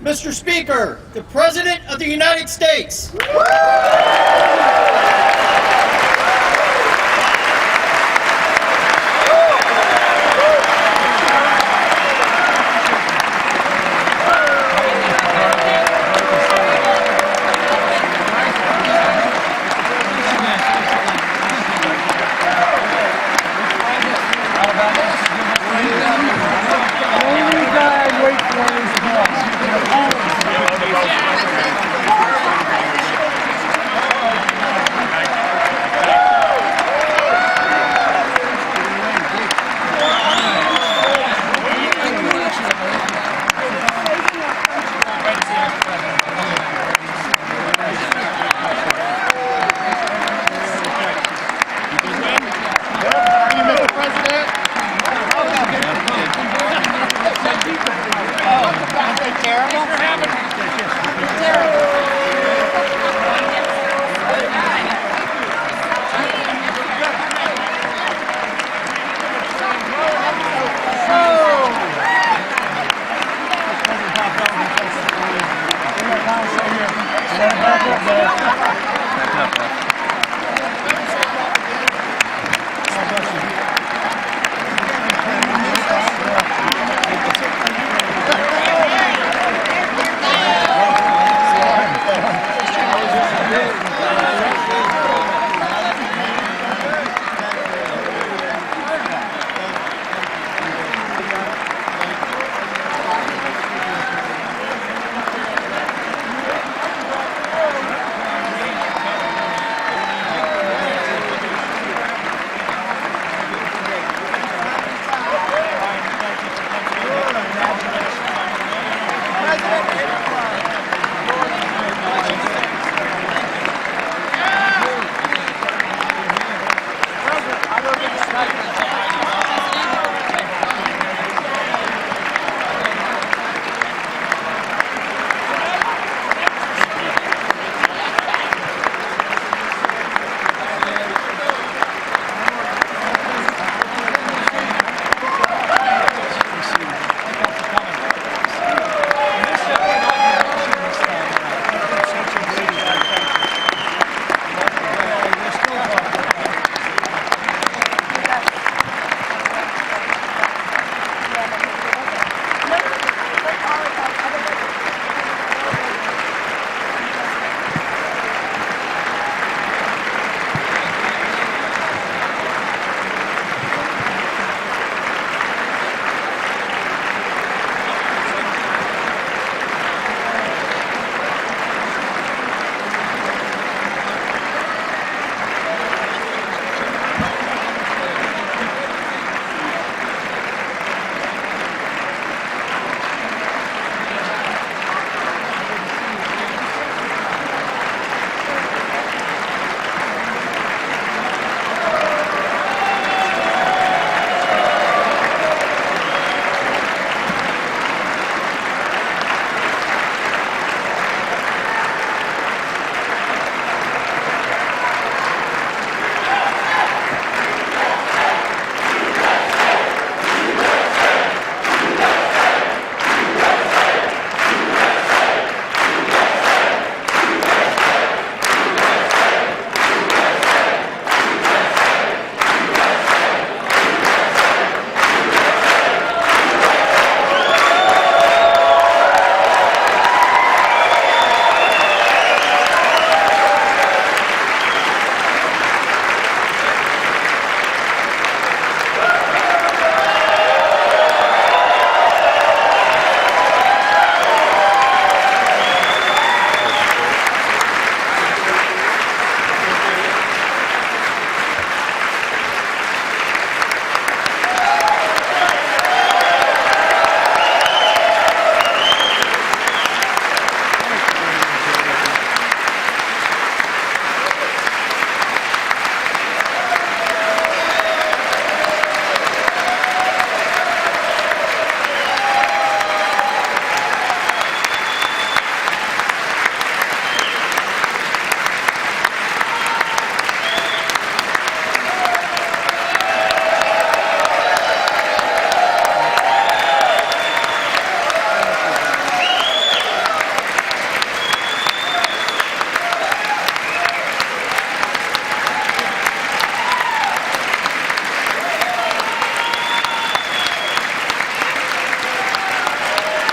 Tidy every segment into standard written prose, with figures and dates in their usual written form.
Mr. Speaker, the President of the United States.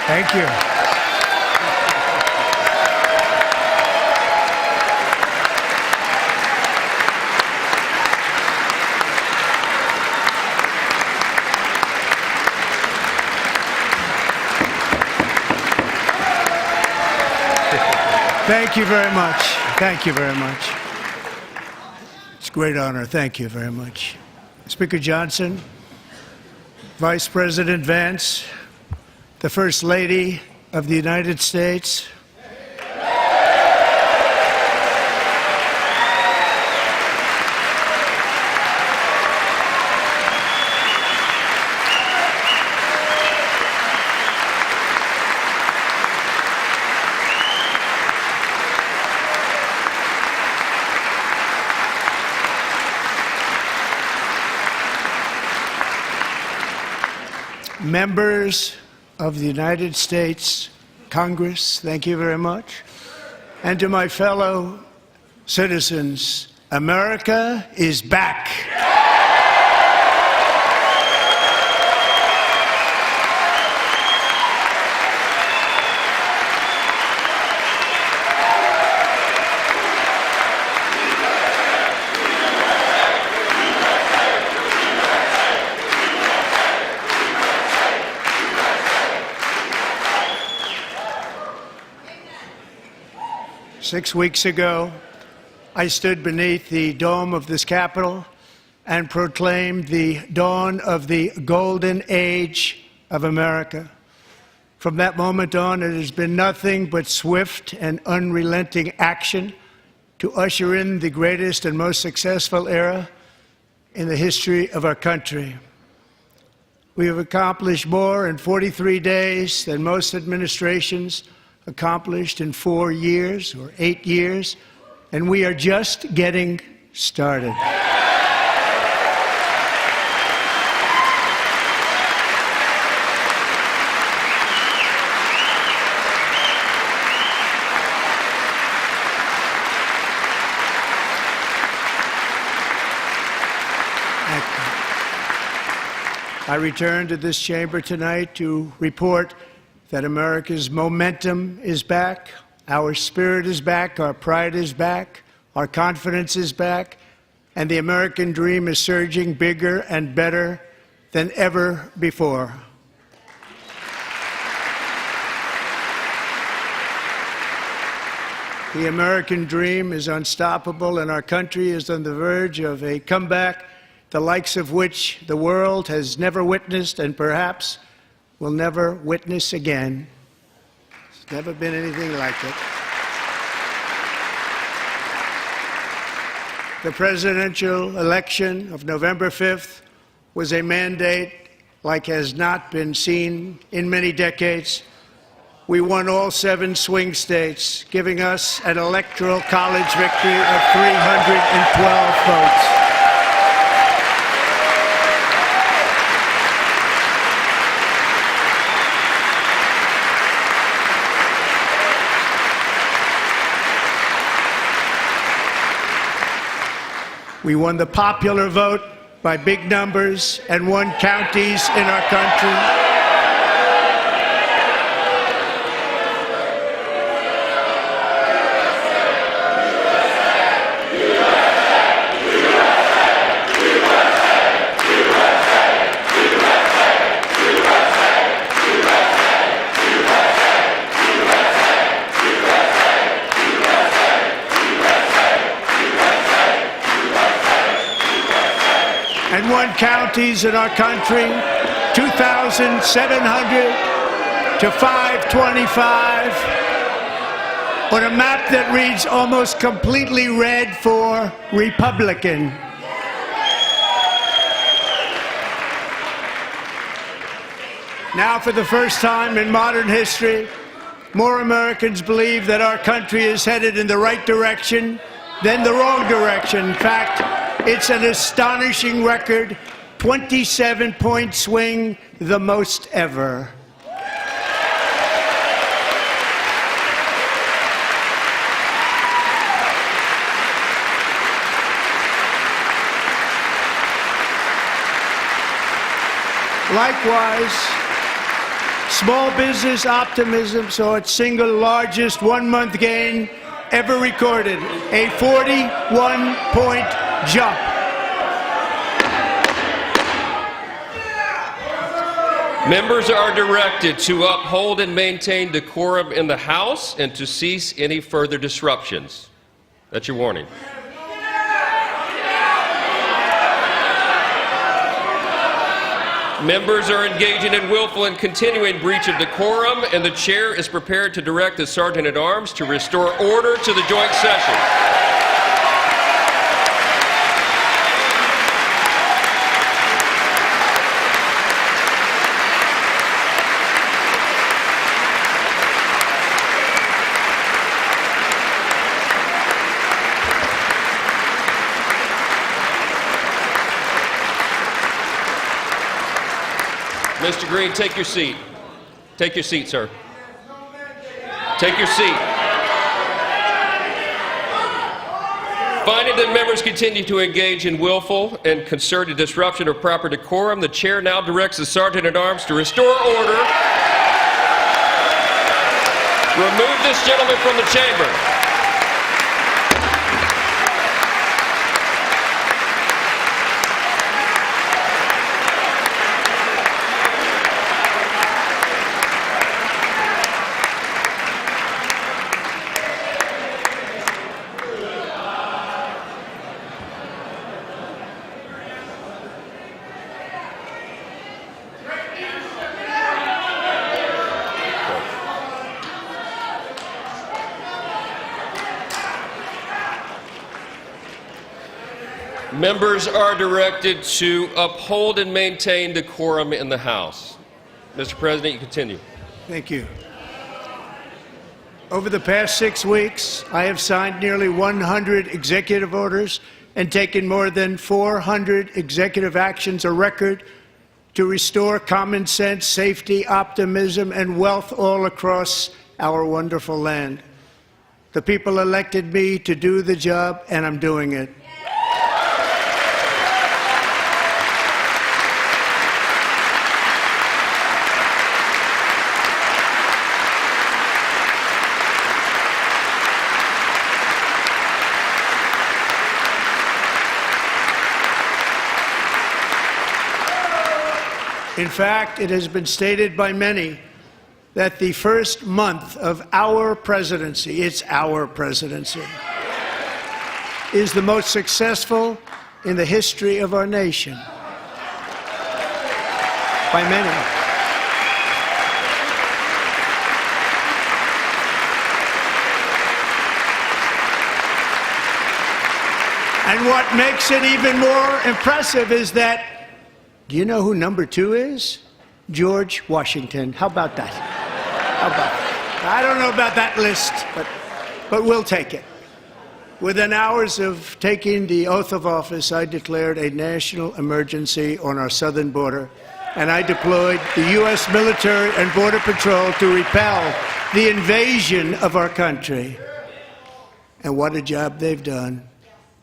Thank you. Thank you very much. Thank you very much. It's a great honor. Thank you very much. Speaker Johnson, Vice President Vance, the First Lady of the United States, members of the United States Congress, thank you very much. And to my fellow citizens, America is back. 6 weeks ago, I stood beneath the dome of this Capitol and proclaimed the dawn of the golden age of America. From that moment on, it has been nothing but swift and unrelenting action to usher in the greatest and most successful era in the history of our country. We have accomplished more in 43 days than most administrations accomplished in 4 years or 8 years, and we are just getting started. I return to this chamber tonight to report that America's momentum is back, our spirit is back, our pride is back, our confidence is back, and the American dream is surging bigger and better than ever before. The American dream is unstoppable, and our country is on the verge of a comeback, the likes of which the world has never witnessed and perhaps will never witness again. There's never been anything like it. The presidential election of November 5th was a mandate like has not been seen in many decades. We won all 7 swing states, giving us an electoral college victory of 312 votes. We won the popular vote by big numbers and won counties in our country. And won counties in our country, 2,700 to 525, on a map that reads almost completely red for Republican. Now, for the first time in modern history, more Americans believe that our country is headed in the right direction than the wrong direction. In fact, it's an astonishing record, 27-point swing, the most ever. Small business optimism saw its single largest one-month gain ever recorded, a 41-point jump. Members are directed to uphold and maintain decorum in the House and to cease any further disruptions. That's your warning. Members are engaging in willful and continuing breach of decorum, and the chair is prepared to direct the Sergeant-at-Arms to restore order to the joint session. Mr. Green, take your seat. Take your seat, sir. Take your seat. Finding that members continue to engage in willful and concerted disruption of proper decorum, the chair now directs the Sergeant-at-Arms to restore order. Remove this gentleman from the chamber. Members are directed to uphold and maintain decorum in the House. Mr. President, you continue. Thank you. Over the past 6 weeks, I have signed nearly 100 executive orders and taken more than 400 executive actions, a record to restore common sense, safety, optimism, and wealth all across our wonderful land. The people elected me to do the job, and I'm doing it. In fact, it has been stated by many that the first month of our presidency, it's our presidency, is the most successful in the history of our nation. By many. And what makes it even more impressive is that, do you know who number 2 is? George Washington. How about that? How about that? I don't know about that list, but we'll take it. Within hours of taking the oath of office, I declared a national emergency on our southern border, and I deployed the U.S. military and Border Patrol to repel the invasion of our country. And what a job they've done.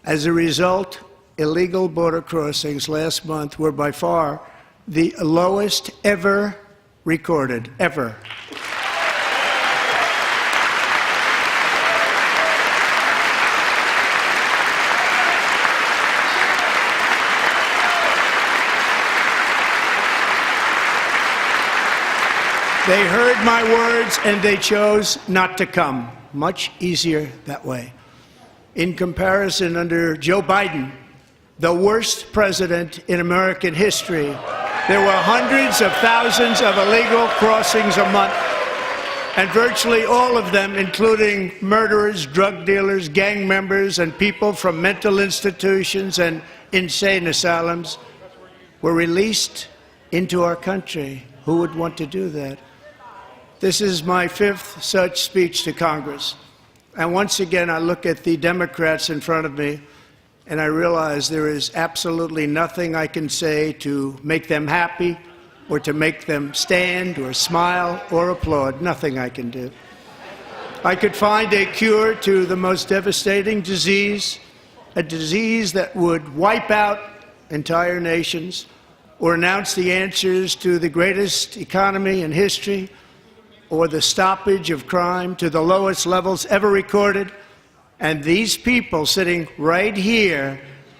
As a result, illegal border crossings last month were by far the lowest ever recorded, ever. They heard my words and they chose not to come. Much easier that way. In comparison, under Joe Biden, the worst president in American history, there were hundreds of thousands of illegal crossings a month, and virtually all of them, including murderers, drug dealers, gang members, and people from mental institutions and insane asylums, were released into our country. Who would want to do that? This is my 5th such speech to Congress. And once again, I look at the Democrats in front of me, and I realize there is absolutely nothing I can say to make them happy or to make them stand or smile or applaud. Nothing I can do. I could find a cure to the most devastating disease, a disease that would wipe out entire nations, or announce the answers to the greatest economy in history or the stoppage of crime to the lowest levels ever recorded. And these people sitting right here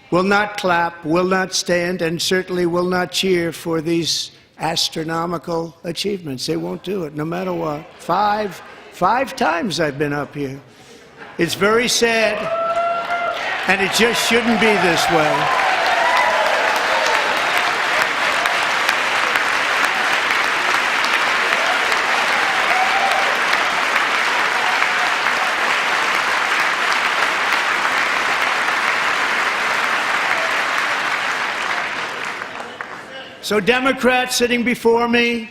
will not clap, will not stand, and certainly will not cheer for these astronomical achievements. They won't do it, no matter what. Five times I've been up here. It's very sad, and it just shouldn't be this way. So Democrats sitting before me,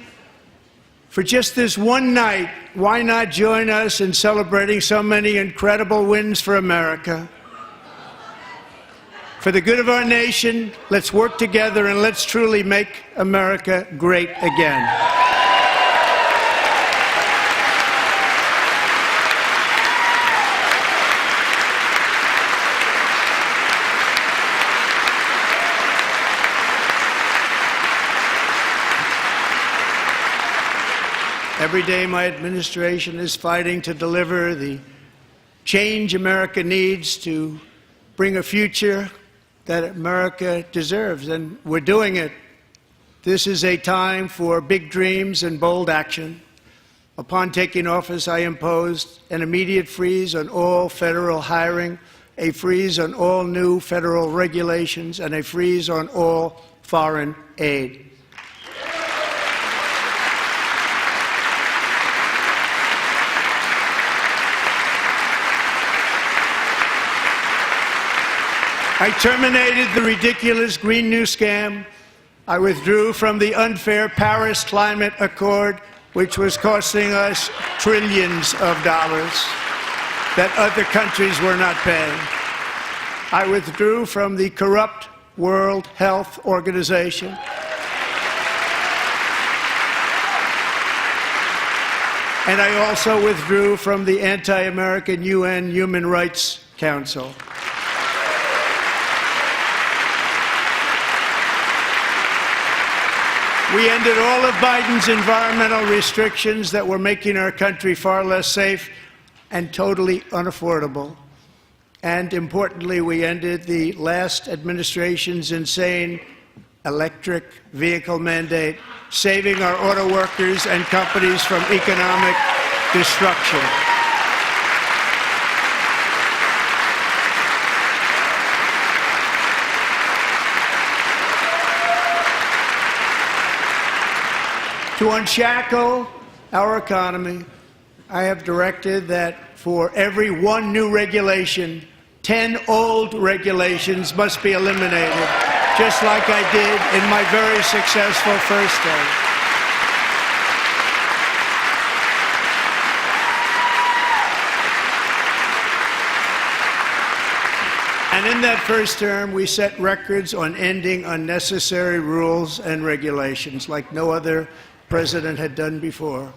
for just this one night, why not join us in celebrating so many incredible wins for America? For the good of our nation, let's work together and let's truly make America great again. Every day my administration is fighting to deliver the change America needs to bring a future that America deserves, and we're doing it. This is a time for big dreams and bold action. Upon taking office, I imposed an immediate freeze on all federal hiring, a freeze on all new federal regulations, and a freeze on all foreign aid. I terminated the ridiculous Green New Scam. I withdrew from the unfair Paris Climate Accord, which was costing us trillions of dollars that other countries were not paying. I withdrew from the corrupt World Health Organization. And I also withdrew from the anti-American UN Human Rights Council. We ended all of Biden's environmental restrictions that were making our country far less safe and totally unaffordable. And importantly, we ended the last administration's insane electric vehicle mandate, saving our auto workers and companies from economic destruction. To unshackle our economy, I have directed that for every one new regulation, 10 old regulations must be eliminated, just like I did in my very successful first term. And in that first term, we set records on ending unnecessary rules and regulations like no other president had done before.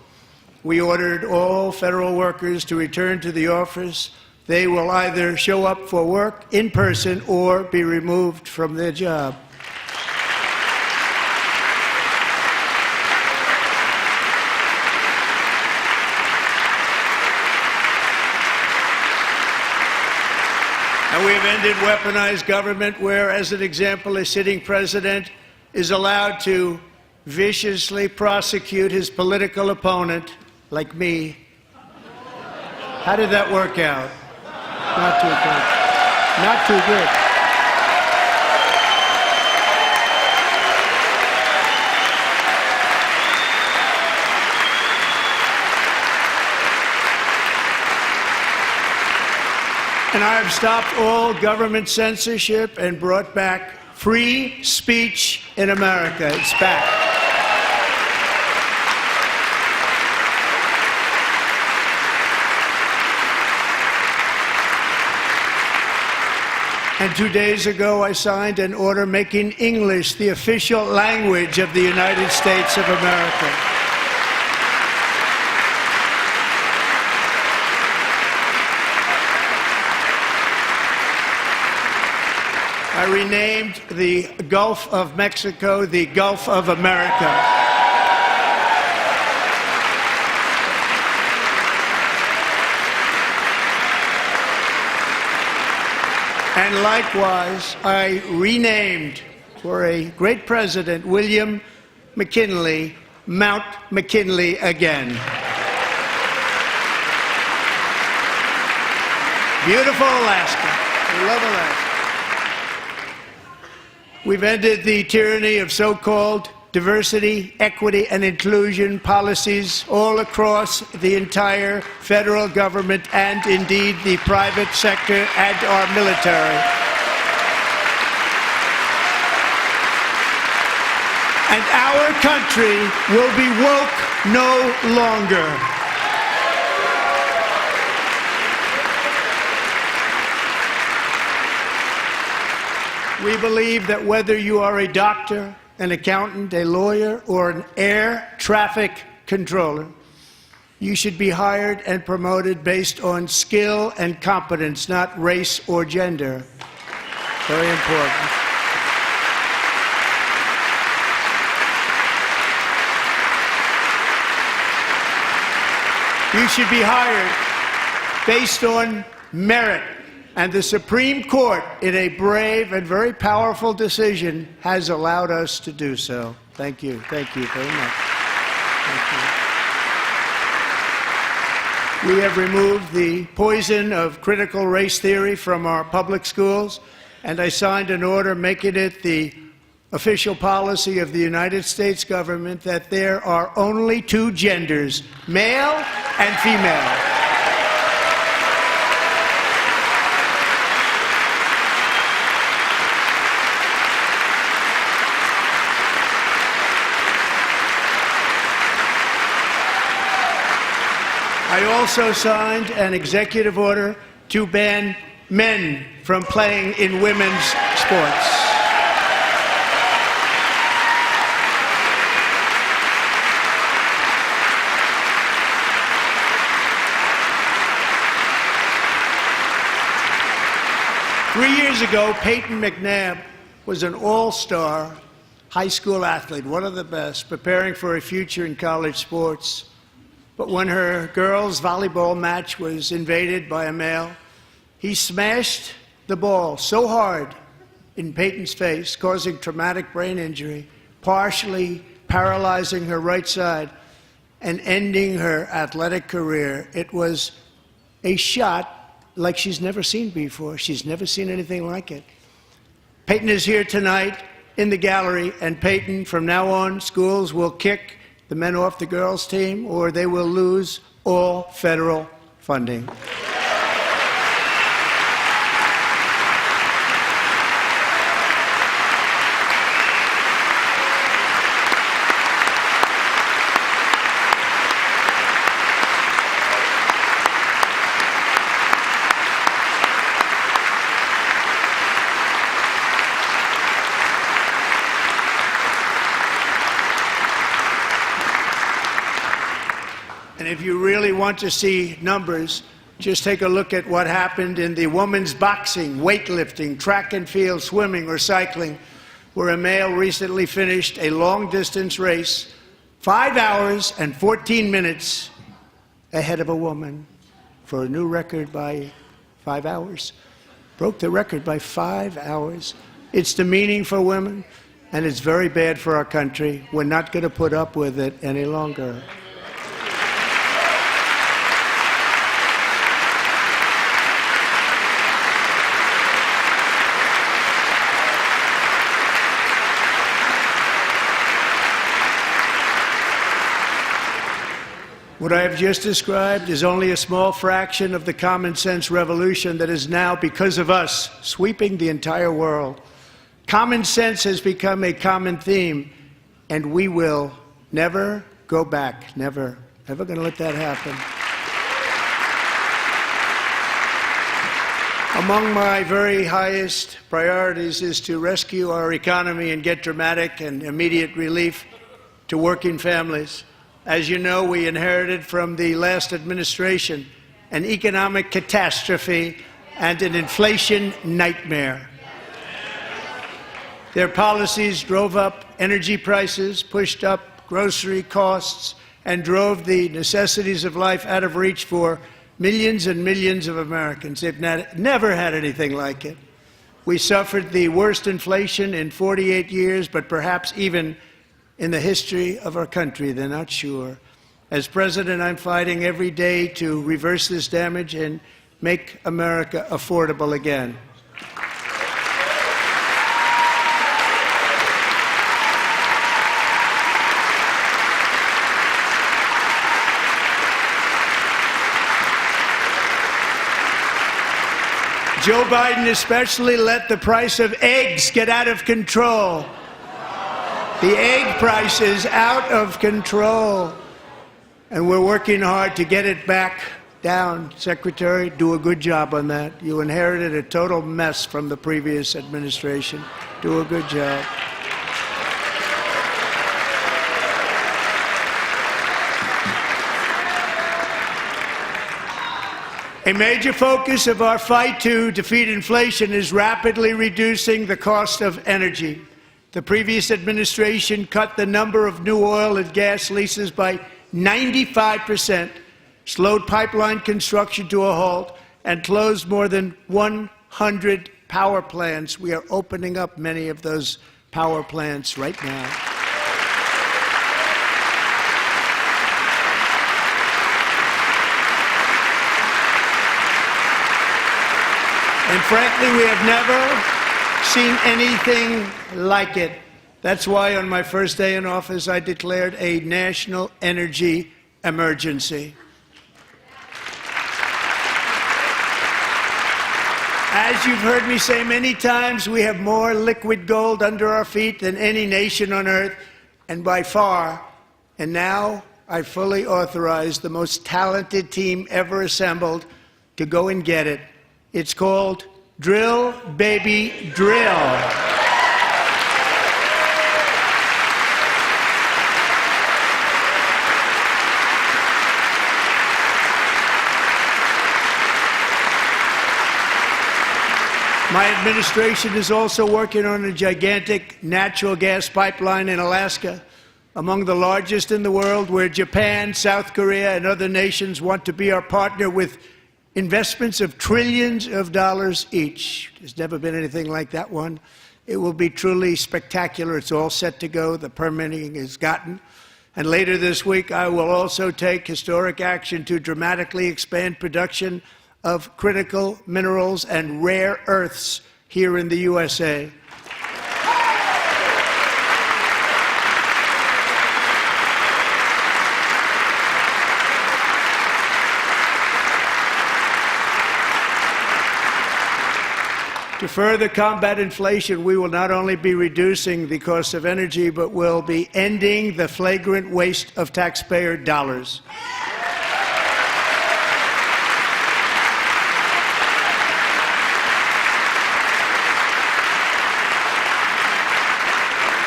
We ordered all federal workers to return to the office. They will either show up for work in person or be removed from their job. And we have ended weaponized government where, as an example, a sitting president is allowed to viciously prosecute his political opponent, like me. How did that work out? Not too good. Not too good. And I have stopped all government censorship and brought back free speech in America. It's back. And 2 days ago, I signed an order making English the official language of the United States of America. I renamed the Gulf of Mexico the Gulf of America. And likewise, I renamed, for a great president, William McKinley, Mount McKinley again. Beautiful Alaska. We love Alaska. We've ended the tyranny of so-called diversity, equity, and inclusion policies all across the entire federal government and indeed the private sector and our military. And our country will be woke no longer. We believe that whether you are a doctor, an accountant, a lawyer, or an air traffic controller, you should be hired and promoted based on skill and competence, not race or gender. Very important. You should be hired based on merit. And the Supreme Court, in a brave and very powerful decision, has allowed us to do so. Thank you. Thank you very much. Thank you. We have removed the poison of critical race theory from our public schools, and I signed an order making it the official policy of the United States government that there are only two genders, male and female. I also signed an executive order to ban men from playing in women's sports. Three years ago, Peyton McNabb was an all-star high school athlete, one of the best, preparing for a future in college sports. But when her girls' volleyball match was invaded by a male, he smashed the ball so hard in Peyton's face, causing traumatic brain injury, partially paralyzing her right side, and ending her athletic career. It was a shot like she's never seen before. She's never seen anything like it. Peyton is here tonight in the gallery, and Peyton, from now on, schools will kick the men off the girls' team, or they will lose all federal funding. And if you really want to see numbers, just take a look at what happened in the women's boxing, weightlifting, track and field, swimming, or cycling, where a male recently finished a long-distance race 5 hours and 14 minutes ahead of a woman for a new record by 5 hours. Broke the record by 5 hours. It's demeaning for women, and it's very bad for our country. We're not going to put up with it any longer. What I have just described is only a small fraction of the common sense revolution that is now, because of us, sweeping the entire world. Common sense has become a common theme, and we will never go back. Never. Never going to let that happen. Among my very highest priorities is to rescue our economy and get dramatic and immediate relief to working families. As you know, we inherited from the last administration an economic catastrophe and an inflation nightmare. Their policies drove up energy prices, pushed up grocery costs, and drove the necessities of life out of reach for millions and millions of Americans. They've never had anything like it. We suffered the worst inflation in 48 years, but perhaps even in the history of our country. They're not sure. As president, I'm fighting every day to reverse this damage and make America affordable again. Joe Biden especially let the price of eggs get out of control. The egg price is out of control, and we're working hard to get it back down. Secretary, do a good job on that. You inherited a total mess from the previous administration. Do a good job. A major focus of our fight to defeat inflation is rapidly reducing the cost of energy. The previous administration cut the number of new oil and gas leases by 95%, slowed pipeline construction to a halt, and closed more than 100 power plants. We are opening up many of those power plants right now. And frankly, we have never seen anything like it. That's why on my first day in office, I declared a national energy emergency. As you've heard me say many times, we have more liquid gold under our feet than any nation on earth, and by far. And now I fully authorize the most talented team ever assembled to go and get it. It's called Drill, Baby, Drill. My administration is also working on a gigantic natural gas pipeline in Alaska, among the largest in the world, where Japan, South Korea, and other nations want to be our partner with investments of trillions of dollars each. There's never been anything like that one. It will be truly spectacular. It's all set to go. The permitting is gotten. And later this week, I will also take historic action to dramatically expand production of critical minerals and rare earths here in the USA. To further combat inflation, we will not only be reducing the cost of energy, but will be ending the flagrant waste of taxpayer dollars.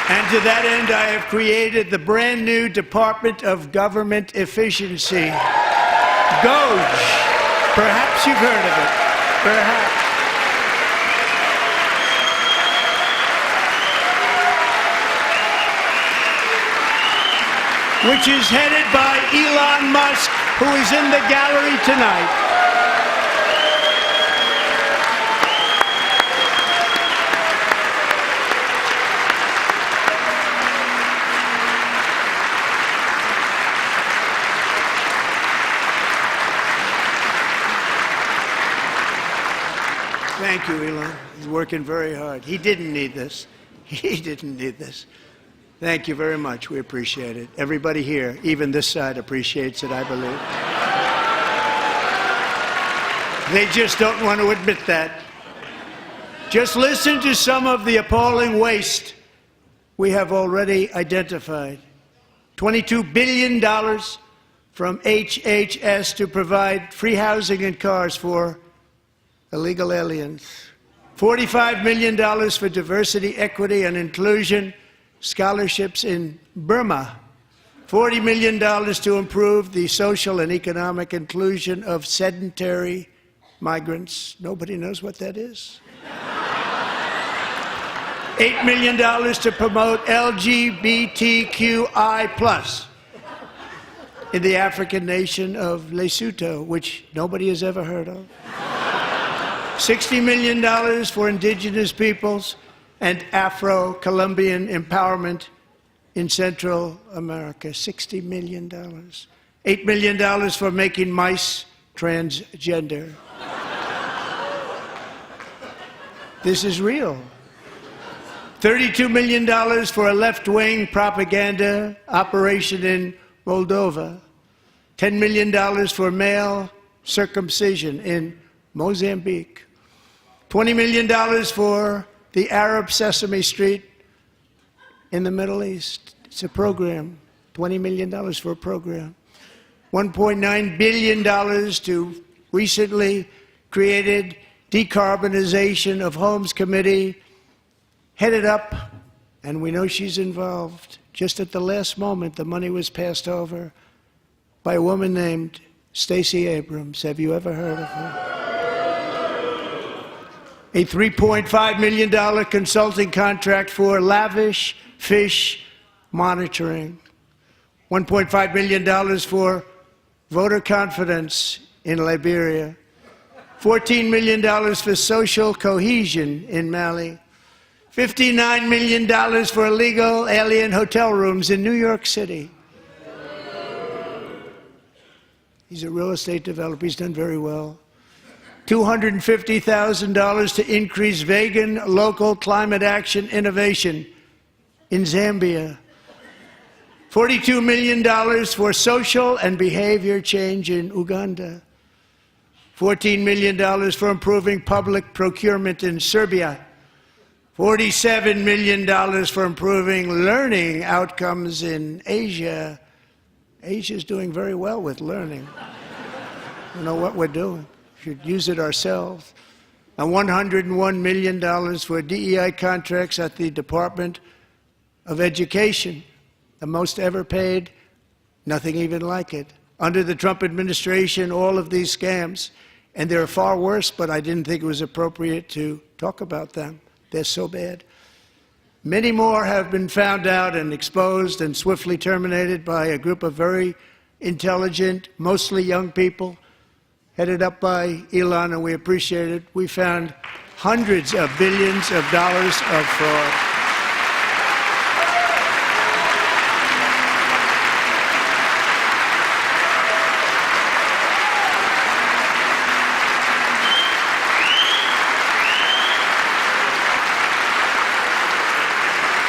And to that end, I have created the brand new Department of Government Efficiency, DOGE. Perhaps you've heard of it. Perhaps. Which is headed by Elon Musk, who is in the gallery tonight. Thank you, Elon. He's working very hard. He didn't need this. He didn't need this. Thank you very much. We appreciate it. Everybody here, even this side, appreciates it, I believe. They just don't want to admit that. Just listen to some of the appalling waste we have already identified. $22 billion from HHS to provide free housing and cars for illegal aliens. $45 million for diversity, equity, and inclusion scholarships in Burma. $40 million to improve the social and economic inclusion of sedentary migrants. Nobody knows what that is. $8 million to promote LGBTQI+ in the African nation of Lesotho, which nobody has ever heard of. $60 million for indigenous peoples and Afro-Colombian empowerment in Central America. $60 million. $8 million for making mice transgender. This is real. $32 million for a left-wing propaganda operation in Moldova. $10 million for male circumcision in Mozambique. $20 million for the Arab Sesame Street in the Middle East. It's a program. $20 million for a program. $1.9 billion to recently created Decarbonization of Homes Committee, headed up, and we know she's involved. Just at the last moment, the money was passed over by a woman named Stacey Abrams. Have you ever heard of her? A $3.5 million consulting contract for lavish fish monitoring. $1.5 million for voter confidence in Liberia. $14 million for social cohesion in Mali. $59 million for illegal alien hotel rooms in New York City. He's a real estate developer. He's done very well. $250,000 to increase vegan local climate action innovation in Zambia. $42 million for social and behavior change in Uganda. $14 million for improving public procurement in Serbia. $47 million for improving learning outcomes in Asia. Asia's doing very well with learning. I don't know what we're doing. We should use it ourselves. And $101 million for DEI contracts at the Department of Education. The most ever paid, nothing even like it. Under the Trump administration, all of these scams, and they're far worse, but I didn't think it was appropriate to talk about them. They're so bad. Many more have been found out and exposed and swiftly terminated by a group of very intelligent, mostly young people, headed up by Elon, and we appreciate it. We found hundreds of billions of dollars of fraud.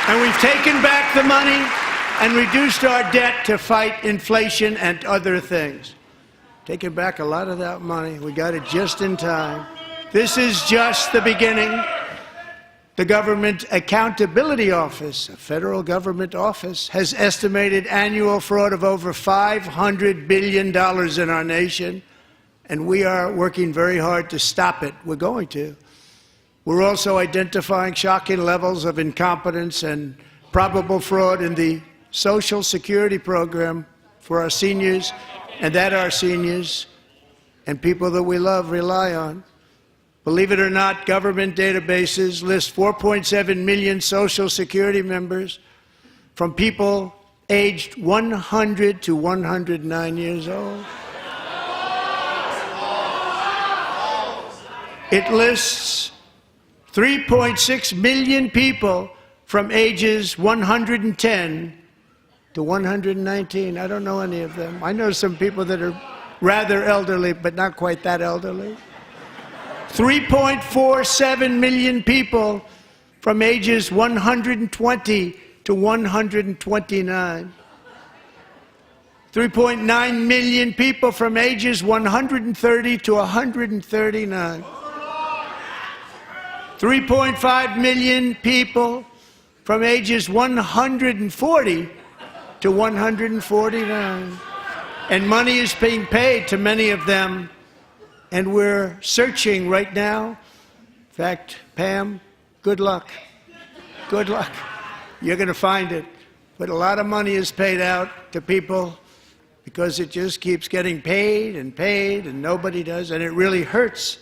And we've taken back the money and reduced our debt to fight inflation and other things. Taken back a lot of that money. We got it just in time. This is just the beginning. The Government Accountability Office, a federal government office, has estimated annual fraud of over $500 billion in our nation, and we are working very hard to stop it. We're going to. We're also identifying shocking levels of incompetence and probable fraud in the Social Security program for our seniors, and that our seniors and people that we love rely on. Believe it or not, government databases list 4.7 million Social Security members from people aged 100 to 109 years old. It lists 3.6 million people from ages 110 to 119. I don't know any of them. I know some people that are rather elderly, but not quite that elderly. 3.47 million people from ages 120 to 129. 3.9 million people from ages 130 to 139. 3.5 million people from ages 140 to 149. And money is being paid to many of them, and we're searching right now. In fact, Pam, good luck. Good luck. You're going to find it. But a lot of money is paid out to people because it just keeps getting paid and nobody does, and it really hurts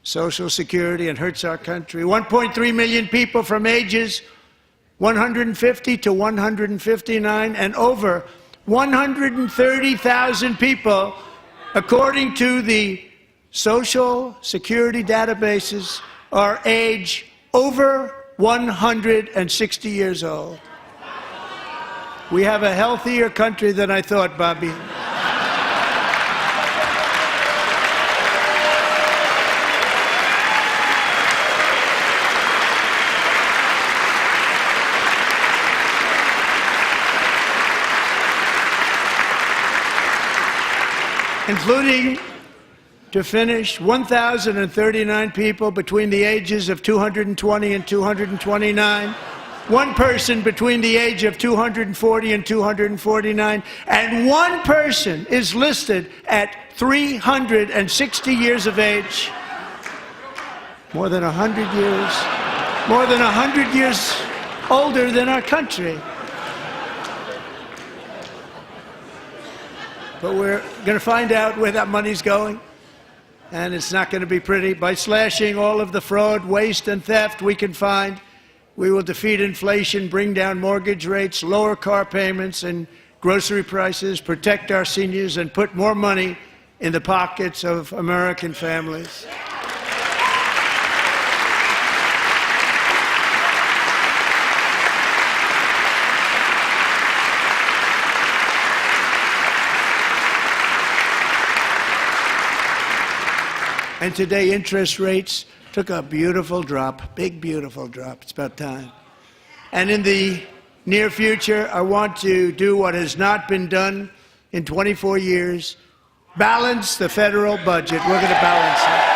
Social Security and hurts our country. 1.3 million people from ages 150 to 159, and over 130,000 people, according to the Social Security databases, are age over 160 years old. We have a healthier country than I thought, Bobby. Including, to finish, 1,039 people between the ages of 220 and 229, one person between the age of 240 and 249, and one person is listed at 360 years of age. More than 100 years older than our country. But we're going to find out where that money's going, and it's not going to be pretty. By slashing all of the fraud, waste, and theft we can find, we will defeat inflation, bring down mortgage rates, lower car payments and grocery prices, protect our seniors, and put more money in the pockets of American families. And today, interest rates took a beautiful drop, big, beautiful drop. It's about time. And in the near future, I want to do what has not been done in 24 years, balance the federal budget. We're going to balance it.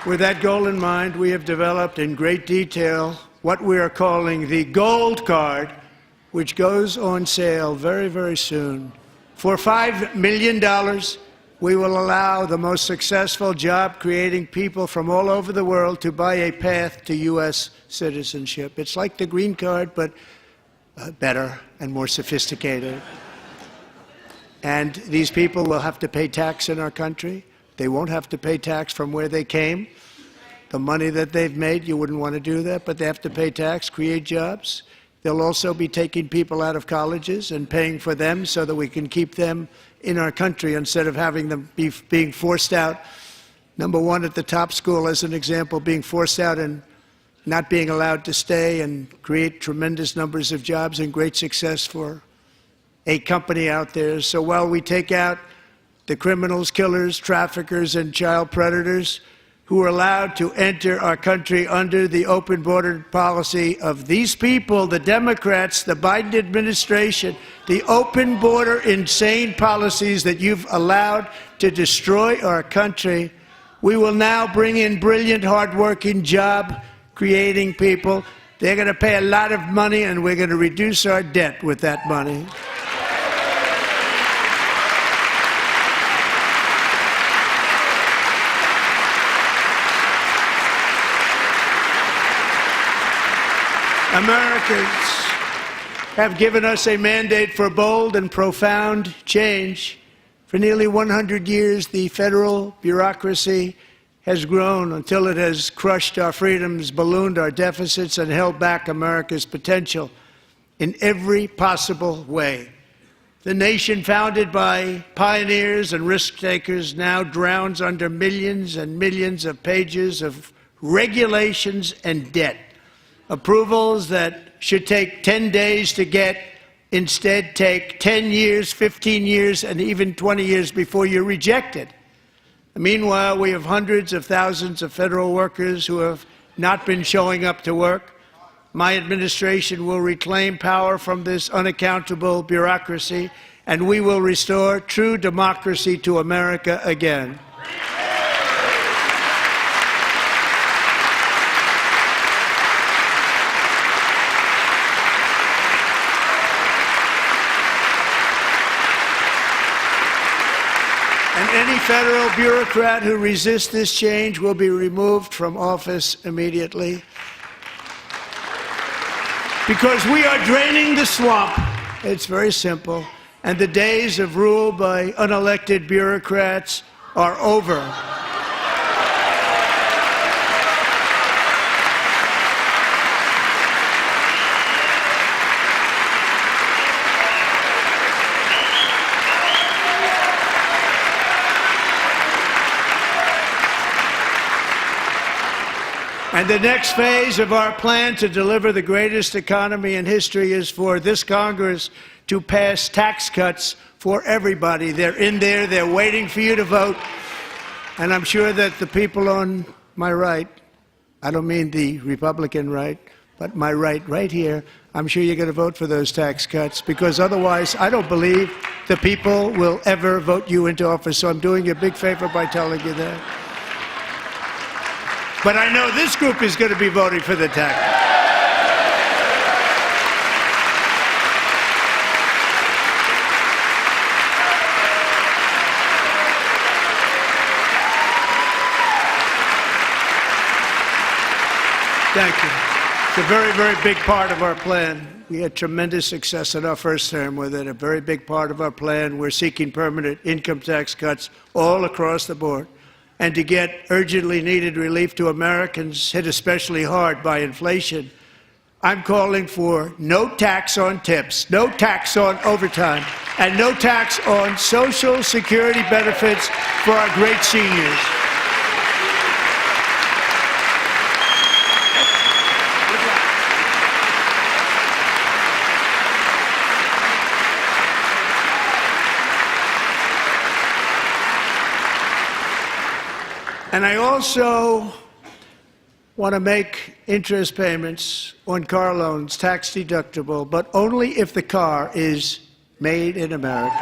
With that goal in mind, we have developed in great detail what we are calling the Gold Card, which goes on sale very, very soon. For $5 million, we will allow the most successful job-creating people from all over the world to buy a path to U.S. citizenship. It's like the green card, but better and more sophisticated. And these people will have to pay tax in our country. They won't have to pay tax from where they came. The money that they've made, you wouldn't want to do that, but they have to pay tax, create jobs. They'll also be taking people out of colleges and paying for them so that we can keep them in our country instead of having them being forced out. Number one, at the top school, as an example, being forced out and not being allowed to stay and create tremendous numbers of jobs and great success for a company out there. So while we take out the criminals, killers, traffickers, and child predators who are allowed to enter our country under the open border policy of these people, the Democrats, the Biden administration, the open border insane policies that you've allowed to destroy our country, we will now bring in brilliant, hardworking, job-creating people. They're going to pay a lot of money, and we're going to reduce our debt with that money. Americans have given us a mandate for bold and profound change. For nearly 100 years, the federal bureaucracy has grown until it has crushed our freedoms, ballooned our deficits, and held back America's potential in every possible way. The nation founded by pioneers and risk-takers now drowns under millions and millions of pages of regulations and debt. Approvals that should take 10 days to get instead take 10 years, 15 years, and even 20 years before you're rejected. Meanwhile, we have hundreds of thousands of federal workers who have not been showing up to work. My administration will reclaim power from this unaccountable bureaucracy, and we will restore true democracy to America again. that any federal bureaucrat who resists this change will be removed from office immediately. Because we are draining the swamp. It's very simple. And the days of rule by unelected bureaucrats are over. And the next phase of our plan to deliver the greatest economy in history is for this Congress to pass tax cuts for everybody. They're in there, they're waiting for you to vote. And I'm sure that the people on my right, I don't mean the Republican right, but my right here, I'm sure you're going to vote for those tax cuts, because otherwise I don't believe the people will ever vote you into office. So I'm doing you a big favor by telling you that. But I know this group is going to be voting for the tax. Thank you. It's a very, very big part of our plan. We had tremendous success in our first term with it. A very big part of our plan. We're seeking permanent income tax cuts all across the board. And to get urgently needed relief to Americans hit especially hard by inflation, I'm calling for no tax on tips, no tax on overtime, and no tax on Social Security benefits for our great seniors. And I also want to make interest payments on car loans tax deductible, but only if the car is made in America.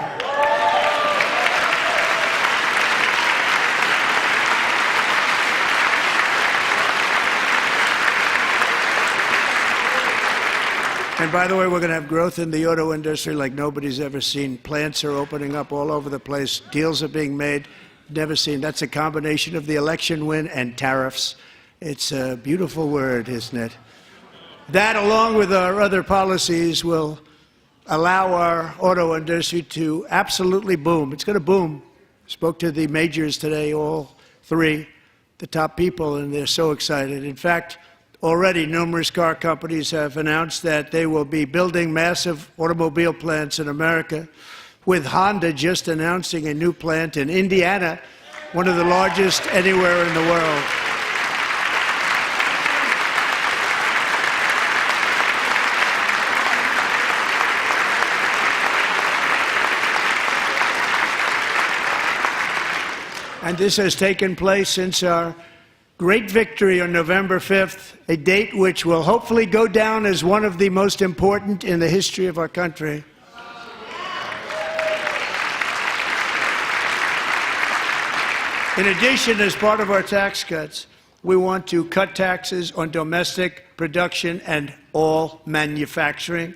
And by the way, we're going to have growth in the auto industry like nobody's ever seen. Plants are opening up all over the place. Deals are being made. Never seen. That's a combination of the election win and tariffs. It's a beautiful word, isn't it? That, along with our other policies, will allow our auto industry to absolutely boom. It's going to boom. Spoke to the majors today, all three, the top people, and they're so excited. In fact, already numerous car companies have announced that they will be building massive automobile plants in America, with Honda just announcing a new plant in Indiana, one of the largest anywhere in the world. And this has taken place since our great victory on November 5th, a date which will hopefully go down as one of the most important in the history of our country. In addition, as part of our tax cuts, we want to cut taxes on domestic production and all manufacturing.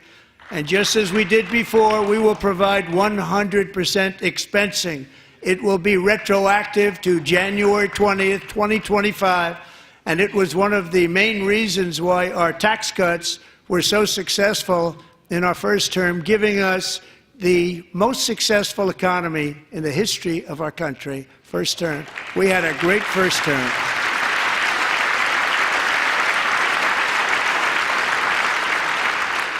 And just as we did before, we will provide 100% expensing. It will be retroactive to January 20th, 2025. And it was one of the main reasons why our tax cuts were so successful in our first term, giving us the most successful economy in the history of our country. First term. We had a great first term.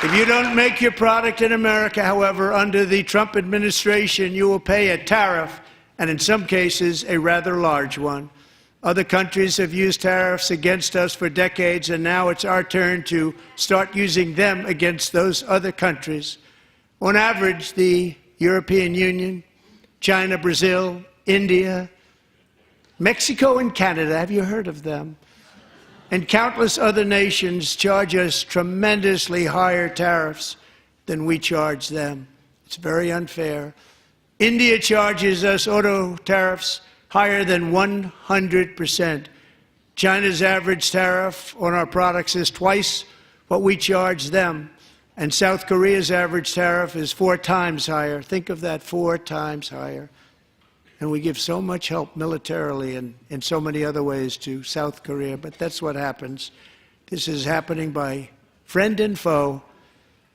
If you don't make your product in America, however, under the Trump administration, you will pay a tariff, and in some cases, a rather large one. Other countries have used tariffs against us for decades, and now it's our turn to start using them against those other countries. On average, the European Union, China, Brazil, India, Mexico and Canada, have you heard of them? And countless other nations charge us tremendously higher tariffs than we charge them. It's very unfair. India charges us auto tariffs higher than 100%. China's average tariff on our products is twice what we charge them. And South Korea's average tariff is 4 times higher. Think of that, 4 times higher. And we give so much help militarily and in so many other ways to South Korea, but that's what happens. This is happening by friend and foe.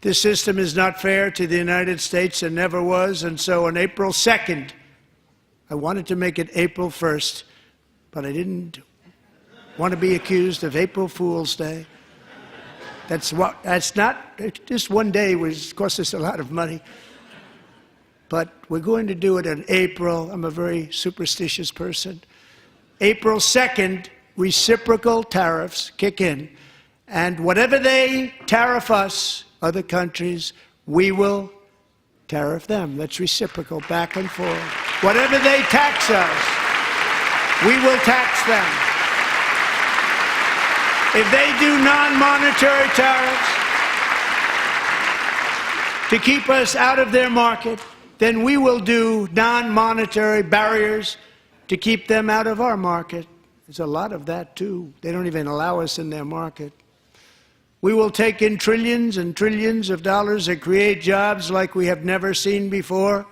This system is not fair to the United States and never was, and so on April 2nd, I wanted to make it April 1st, but I didn't want to be accused of April Fool's Day. That's not, just one day was cost us a lot of money. But we're going to do it in April. I'm a very superstitious person. April 2nd, reciprocal tariffs kick in. And whatever they tariff us, other countries, we will tariff them. That's reciprocal, back and forth. Whatever they tax us, we will tax them. If they do non-monetary tariffs to keep us out of their market, then we will do non-monetary barriers to keep them out of our market. There's a lot of that, too. They don't even allow us in their market. We will take in trillions and trillions of dollars and create jobs like we have never seen before.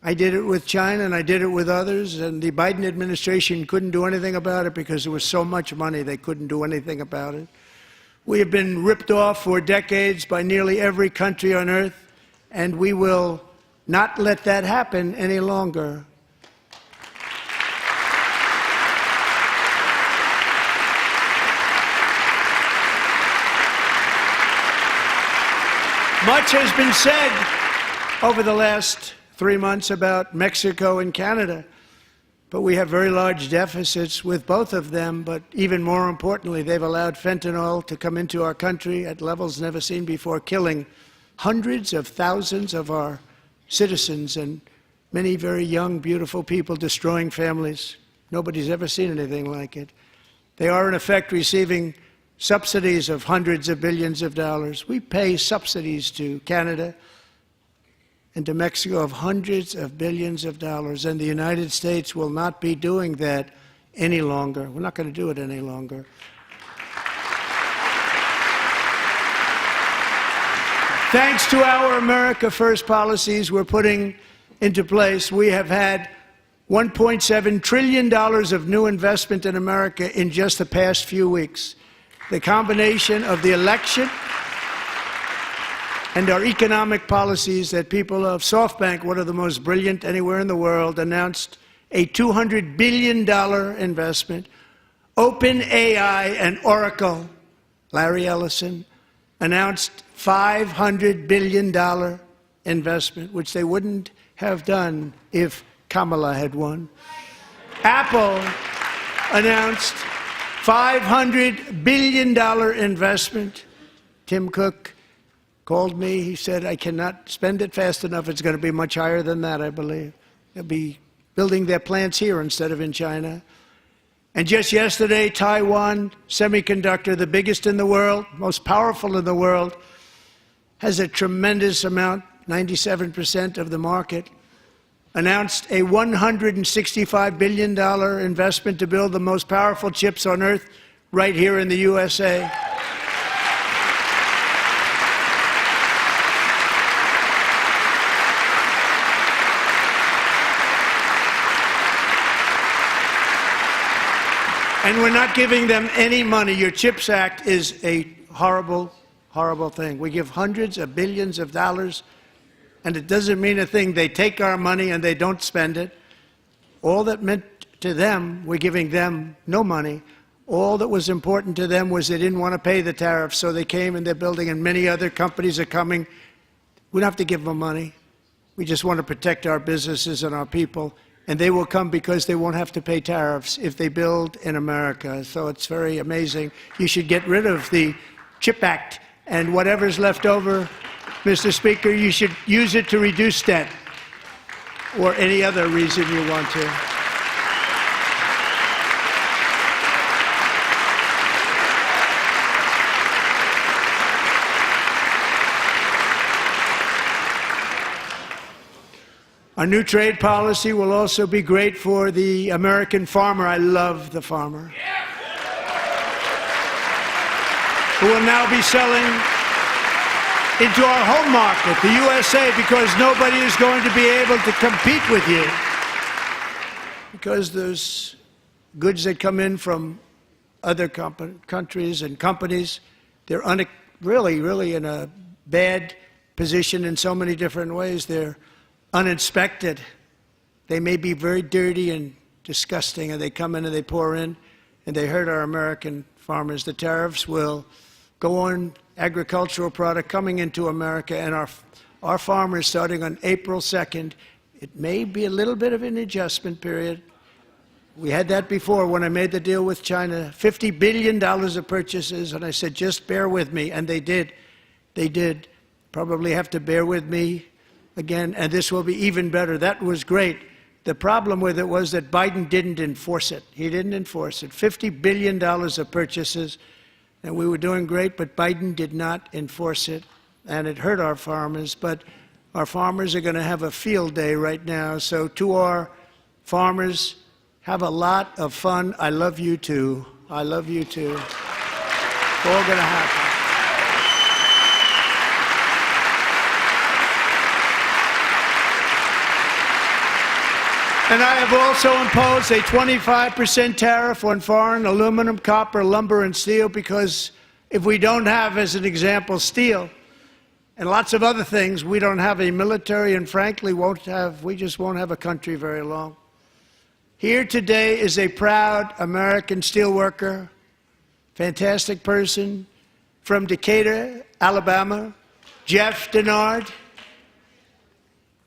I did it with China and I did it with others, and the Biden administration couldn't do anything about it because there was so much money they couldn't do anything about it. We have been ripped off for decades by nearly every country on earth, and we will not let that happen any longer. Much has been said over the last 3 months about Mexico and Canada, but we have very large deficits with both of them. But even more importantly, they've allowed fentanyl to come into our country at levels never seen before, killing hundreds of thousands of our citizens and many very young, beautiful people, destroying families. Nobody's ever seen anything like it. They are, in effect, receiving subsidies of hundreds of billions of dollars. We pay subsidies to Canada and to Mexico of hundreds of billions of dollars, and the United States will not be doing that any longer. We're not going to do it any longer. Thanks to our America First policies we're putting into place, we have had $1.7 trillion of new investment in America in just the past few weeks. The combination of the election and our economic policies that people of SoftBank, one of the most brilliant anywhere in the world, announced a $200 billion investment. OpenAI and Oracle, Larry Ellison, announced $500 billion investment, which they wouldn't have done if Kamala had won. Apple announced $500 billion investment. Tim Cook called me. He said, I cannot spend it fast enough. It's going to be much higher than that, I believe. They'll be building their plants here instead of in China. And just yesterday, Taiwan Semiconductor, the biggest in the world, most powerful in the world, has a tremendous amount, 97% of the market, announced a $165 billion investment to build the most powerful chips on earth right here in the USA. And we're not giving them any money. Your CHIPS Act is a horrible, horrible thing. We give hundreds of billions of dollars, and it doesn't mean a thing. They take our money and they don't spend it. All that meant to them, we're giving them no money. All that was important to them was they didn't want to pay the tariffs, so they came and they're building, and many other companies are coming. We don't have to give them money. We just want to protect our businesses and our people. And they will come because they won't have to pay tariffs if they build in America. So it's very amazing. You should get rid of the CHIP Act, and whatever's left over, Mr. Speaker, you should use it to reduce debt or any other reason you want to. Our new trade policy will also be great for the American farmer. I love the farmer. Who will now be selling into our home market, the USA, because nobody is going to be able to compete with you. because there's goods that come in from other countries and companies. They're really in a bad position in so many different ways. They're uninspected. They may be very dirty and disgusting, and they come in and they pour in, and they hurt our American farmers. The tariffs will go on agricultural product coming into America, and our farmers, starting on April 2nd, it may be a little bit of an adjustment period. We had that before when I made the deal with China, $50 billion of purchases, and I said, just bear with me, and they did. They did. Probably have to bear with me again, and this will be even better. That was great. The problem with it was that Biden didn't enforce it. He didn't enforce it. $50 billion of purchases, and we were doing great, but Biden did not enforce it, and it hurt our farmers. But our farmers are going to have a field day right now. So to our farmers, have a lot of fun. I love you too. I love you too. It's all going to happen. And I have also imposed a 25% tariff on foreign aluminum, copper, lumber, and steel, because if we don't have, as an example, steel and lots of other things, we don't have a military, and frankly, we just won't have a country very long. Here today is a proud American steelworker, fantastic person from Decatur, Alabama, Jeff Denard.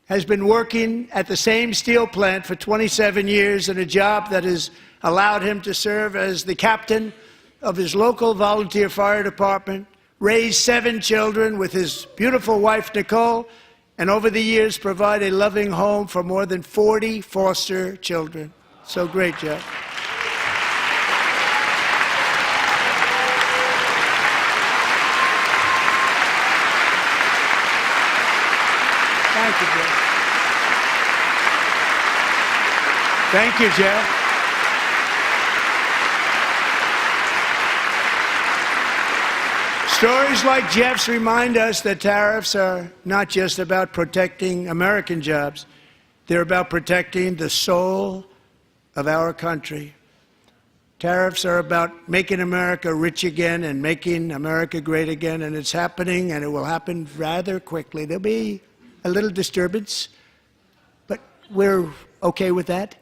Has been working at the same steel plant for 27 years in a job that has allowed him to serve as the captain of his local volunteer fire department, raise 7 children with his beautiful wife, Nicole, and over the years provide a loving home for more than 40 foster children. So great, Jeff. Thank you, Jeff. Thank you, Jeff. Stories like Jeff's remind us that tariffs are not just about protecting American jobs. They're about protecting the soul of our country. Tariffs are about making America rich again and making America great again, and it's happening, and it will happen rather quickly. There'll be a little disturbance, but we're okay with that.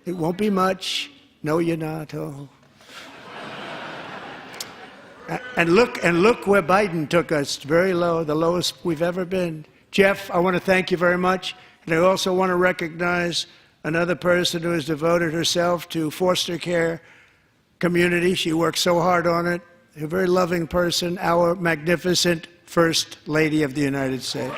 It won't be much. No, you're not. Oh. And look where Biden took us, very low, the lowest we've ever been. Jeff, I want to thank you very much, and I also want to recognize another person who has devoted herself to foster care community. She works so hard on it. A very loving person, our magnificent First Lady of the United States.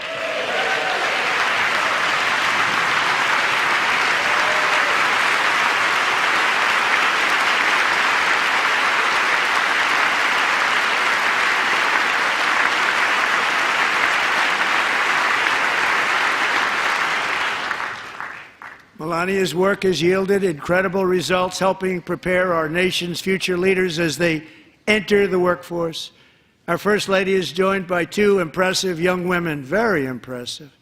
Melania's work has yielded incredible results, helping prepare our nation's future leaders as they enter the workforce. Our First Lady is joined by 2 impressive young women, very impressive.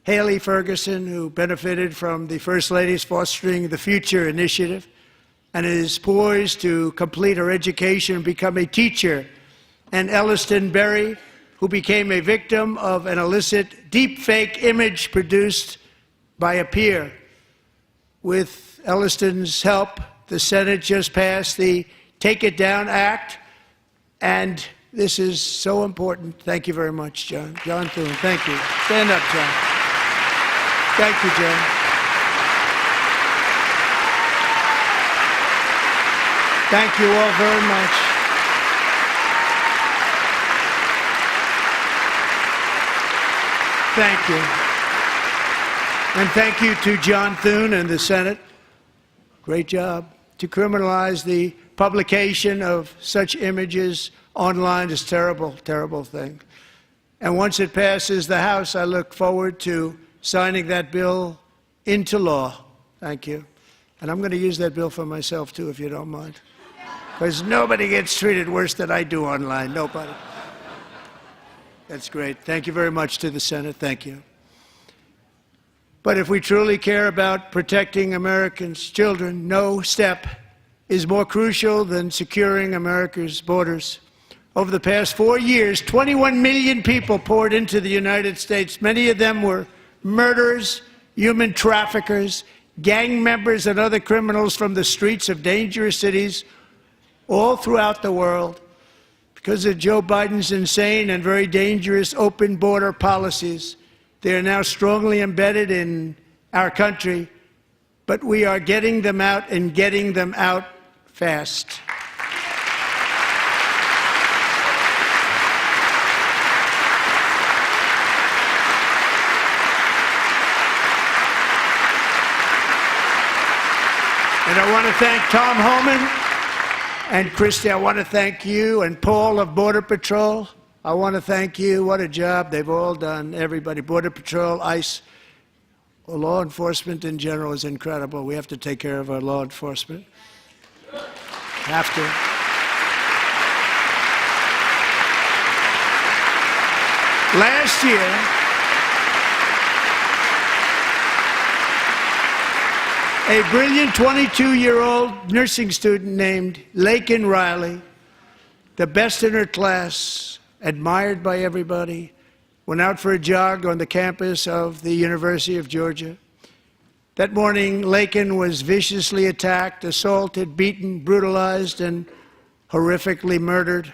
Haley Ferguson, who benefited from the First Lady's Fostering the Future initiative and is poised to complete her education and become a teacher. And Elliston Berry, who became a victim of an illicit deepfake image produced by a peer. With Elliston's help, the Senate just passed the Take It Down Act, and this is so important. Thank you very much, John. John Thune, thank you. Stand up, John. Thank you, John. Thank you all very much. Thank you. And thank you to John Thune and the Senate. Great job. To criminalize the publication of such images online is a terrible, terrible thing. And once it passes the House, I look forward to signing that bill into law. Thank you. And I'm going to use that bill for myself, too, if you don't mind. Because nobody gets treated worse than I do online. Nobody. That's great. Thank you very much to the Senate. Thank you. But if we truly care about protecting Americans' children, no step is more crucial than securing America's borders. Over the past 4 years, 21 million people poured into the United States. Many of them were murderers, human traffickers, gang members, and other criminals from the streets of dangerous cities all throughout the world. Because of Joe Biden's insane and very dangerous open border policies, they are now strongly embedded in our country, but we are getting them out and getting them out fast. And I want to thank Tom Homan and Christy. I want to thank you and Paul of Border Patrol. I want to thank you. What a job they've all done, everybody. Border Patrol, ICE, law enforcement in general is incredible. We have to take care of our law enforcement. Have to. Last year, a brilliant 22-year-old nursing student named Laken Riley, the best in her class, admired by everybody, went out for a jog on the campus of the University of Georgia. That morning, Laken was viciously attacked, assaulted, beaten, brutalized, and horrifically murdered.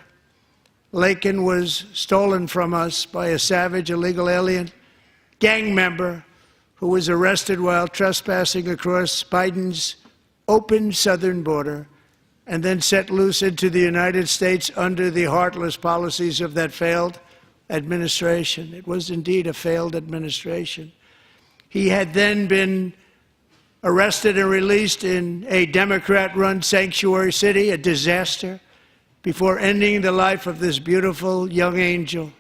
Laken was stolen from us by a savage illegal alien gang member who was arrested while trespassing across Biden's open southern border and then set loose into the United States under the heartless policies of that failed administration. It was indeed a failed administration. He had then been arrested and released in a Democrat-run sanctuary city, a disaster, before ending the life of this beautiful young angel.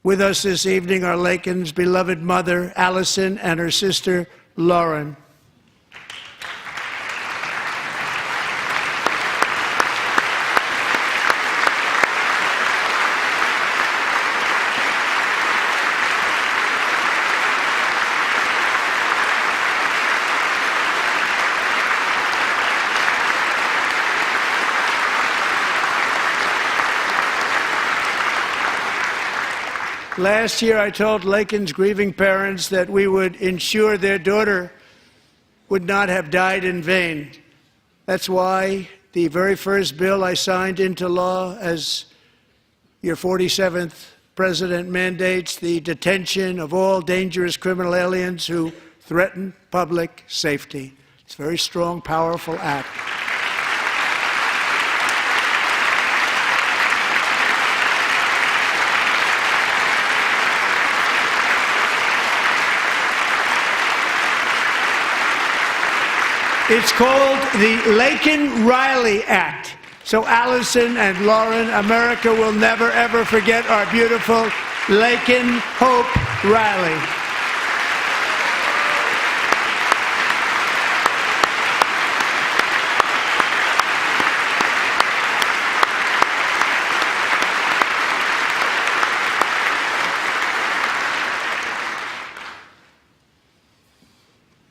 With us this evening are Laken's beloved mother, Allison, and her sister, Lauren. Last year, I told Laken's grieving parents that we would ensure their daughter would not have died in vain. That's why the very first bill I signed into law as your 47th president mandates the detention of all dangerous criminal aliens who threaten public safety. It's a very strong, powerful act. It's called the Laken-Riley Act. So Allison and Lauren, America will never, ever forget our beautiful Laken Hope Riley.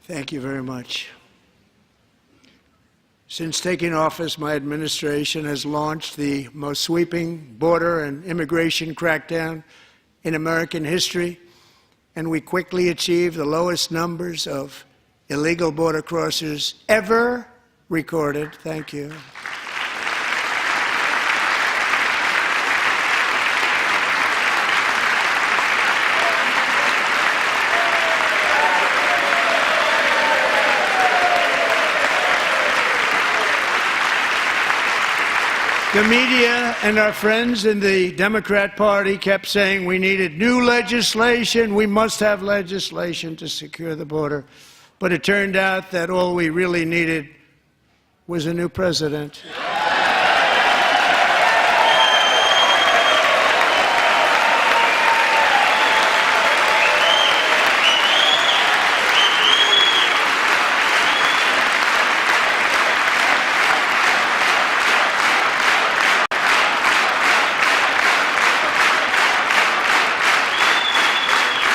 Thank you very much. Since taking office, my administration has launched the most sweeping border and immigration crackdown in American history, and we quickly achieved the lowest numbers of illegal border crossers ever recorded. Thank you. The media and our friends in the Democrat Party kept saying we needed new legislation, we must have legislation to secure the border. But it turned out that all we really needed was a new president.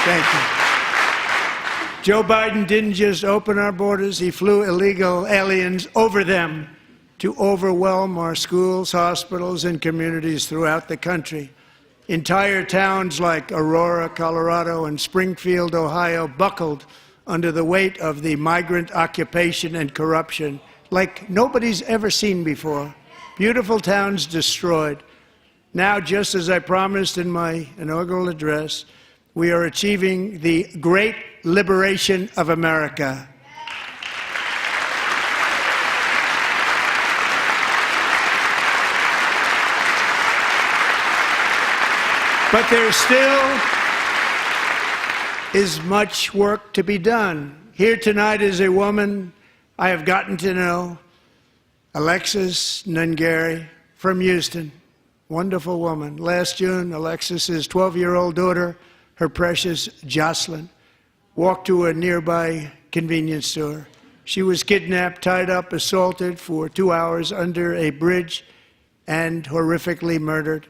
Thank you. Joe Biden didn't just open our borders, he flew illegal aliens over them to overwhelm our schools, hospitals, and communities throughout the country. Entire towns like Aurora, Colorado, and Springfield, Ohio, buckled under the weight of the migrant occupation and corruption like nobody's ever seen before. Beautiful towns destroyed. Now, just as I promised in my inaugural address, we are achieving the great liberation of America. But there still is much work to be done. Here tonight is a woman I have gotten to know, Alexis Nungari from Houston. Wonderful woman. Last June, Alexis's 12-year-old daughter, her precious Jocelyn, walked to a nearby convenience store. She was kidnapped, tied up, assaulted for 2 hours under a bridge, and horrifically murdered.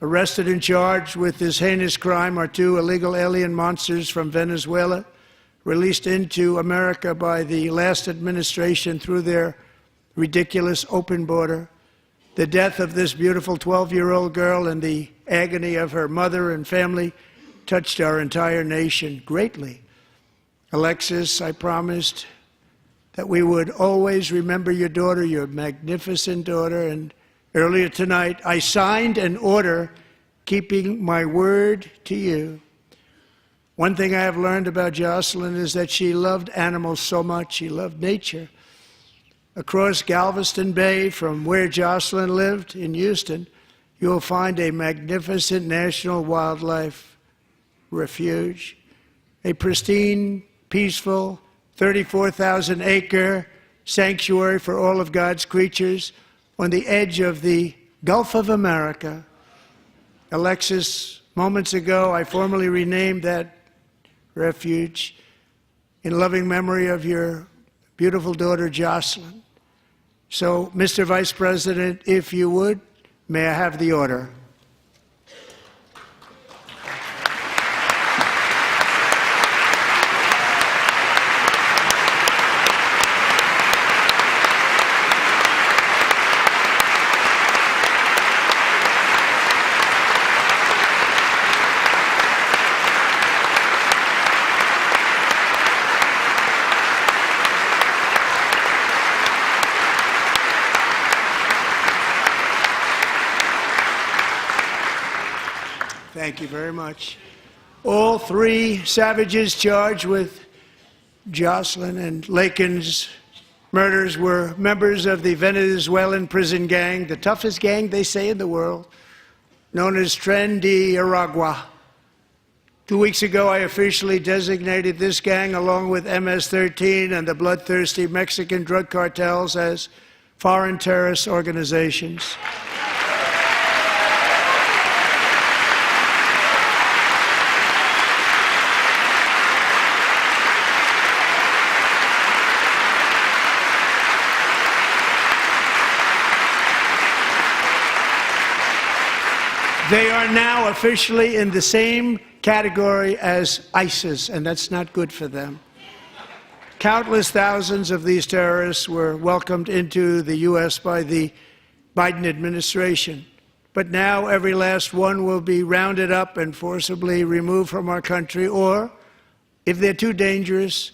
Arrested and charged with this heinous crime are 2 illegal alien monsters from Venezuela, released into America by the last administration through their ridiculous open border. The death of this beautiful 12-year-old girl and the agony of her mother and family touched our entire nation greatly. Alexis, I promised that we would always remember your daughter, your magnificent daughter, and earlier tonight I signed an order keeping my word to you. One thing I have learned about Jocelyn is that she loved animals so much. She loved nature. Across Galveston Bay, from where Jocelyn lived in Houston, you will find a magnificent national wildlife refuge, a pristine, peaceful, 34,000-acre sanctuary for all of God's creatures on the edge of the Gulf of America. Alexis, moments ago, I formally renamed that refuge in loving memory of your beautiful daughter, Jocelyn. So, Mr. Vice President, if you would, may I have the order? Thank you very much. All 3 savages charged with Jocelyn and Lakin's murders were members of the Venezuelan prison gang, the toughest gang, they say, in the world, known as Tren de Aragua. 2 weeks ago, I officially designated this gang, along with MS-13 and the bloodthirsty Mexican drug cartels, as foreign terrorist organizations. They are now officially in the same category as ISIS, and that's not good for them. Countless thousands of these terrorists were welcomed into the U.S. by the Biden administration. But now every last one will be rounded up and forcibly removed from our country, or, if they're too dangerous,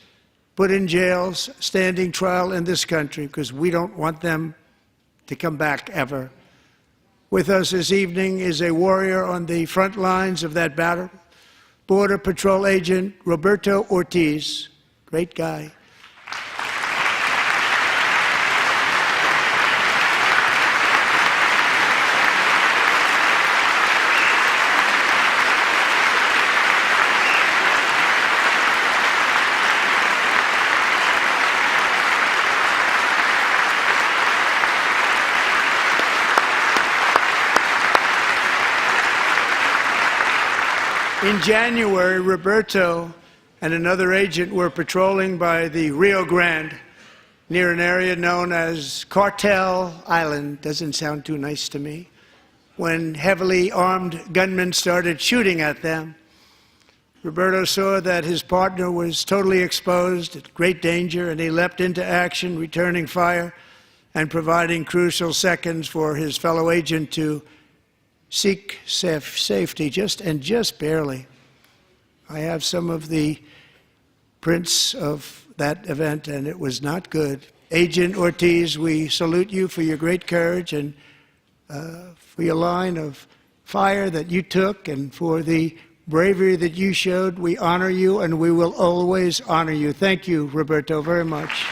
put in jails, standing trial in this country, because we don't want them to come back ever. With us this evening is a warrior on the front lines of that battle, Border Patrol Agent Roberto Ortiz. Great guy. In January, Roberto and another agent were patrolling by the Rio Grande near an area known as Cartel Island. Doesn't sound too nice to me. When heavily armed gunmen started shooting at them. Roberto saw that his partner was totally exposed, at great danger, and he leapt into action, returning fire and providing crucial seconds for his fellow agent to seek safety, just barely. I have some of the prints of that event, and it was not good. Agent Ortiz, we salute you for your great courage and for your line of fire that you took and for the bravery that you showed. We honor you, and we will always honor you. Thank you, Roberto, very much.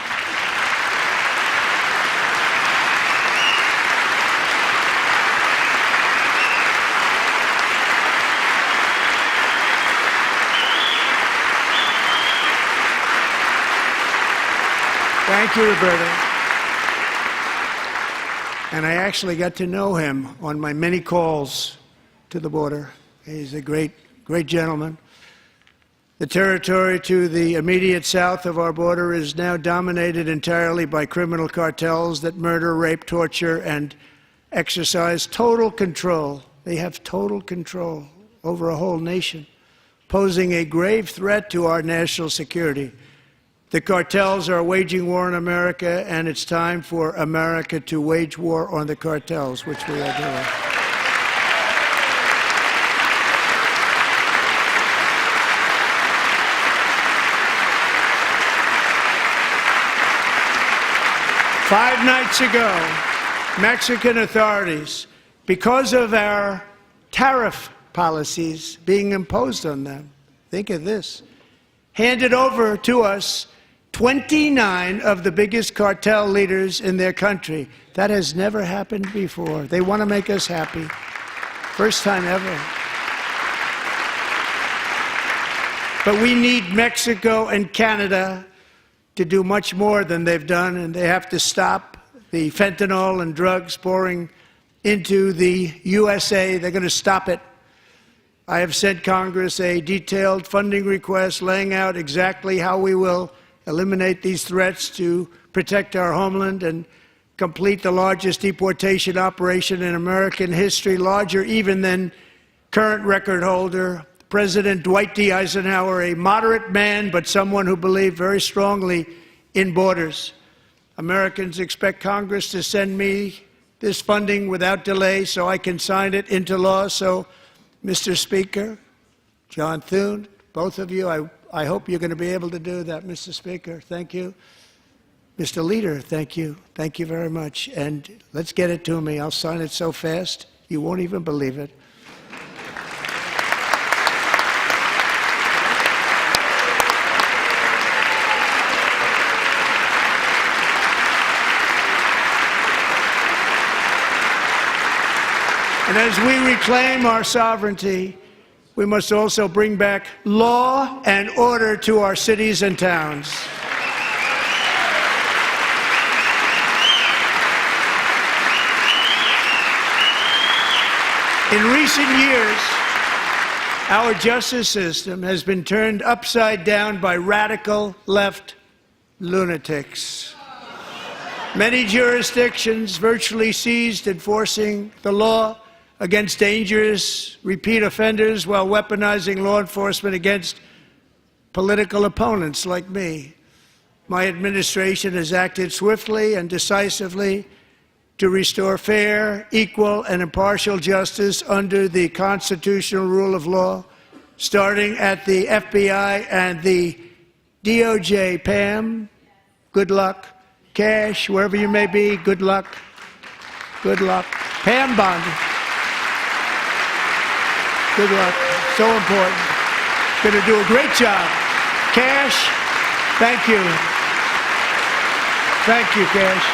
Thank you, Roberto. And I actually got to know him on my many calls to the border. He's a great gentleman. The territory to the immediate south of our border is now dominated entirely by criminal cartels that murder, rape, torture, and exercise total control. They have total control over a whole nation, posing a grave threat to our national security. The cartels are waging war on America, and it's time for America to wage war on the cartels, which we are doing. Five nights ago, Mexican authorities, because of our tariff policies being imposed on them, think of this, handed over to us 29 of the biggest cartel leaders in their country. That has never happened before. They want to make us happy. First time ever. But we need Mexico and Canada to do much more than they've done, and they have to stop the fentanyl and drugs pouring into the USA. They're going to stop it. I have sent Congress a detailed funding request laying out exactly how we will eliminate these threats to protect our homeland and complete the largest deportation operation in American history, larger even than current record holder, President Dwight D. Eisenhower, a moderate man, but someone who believed very strongly in borders. Americans expect Congress to send me this funding without delay so I can sign it into law. So, Mr. Speaker, John Thune, both of you, I hope you're going to be able to do that, Mr. Speaker. Thank you. Mr. Leader, thank you. Thank you very much. And let's get it to me. I'll sign it so fast, you won't even believe it. And as we reclaim our sovereignty, we must also bring back law and order to our cities and towns. In recent years, our justice system has been turned upside down by radical left lunatics. Many jurisdictions virtually ceased enforcing the law against dangerous repeat offenders while weaponizing law enforcement against political opponents like me. My administration has acted swiftly and decisively to restore fair, equal, and impartial justice under the constitutional rule of law, starting at the FBI and the DOJ. Pam, good luck. Cash, wherever you may be, good luck. Good luck. Pam Bondi. Good luck. So important. Going to do a great job. Cash, thank you. Thank you, Cash.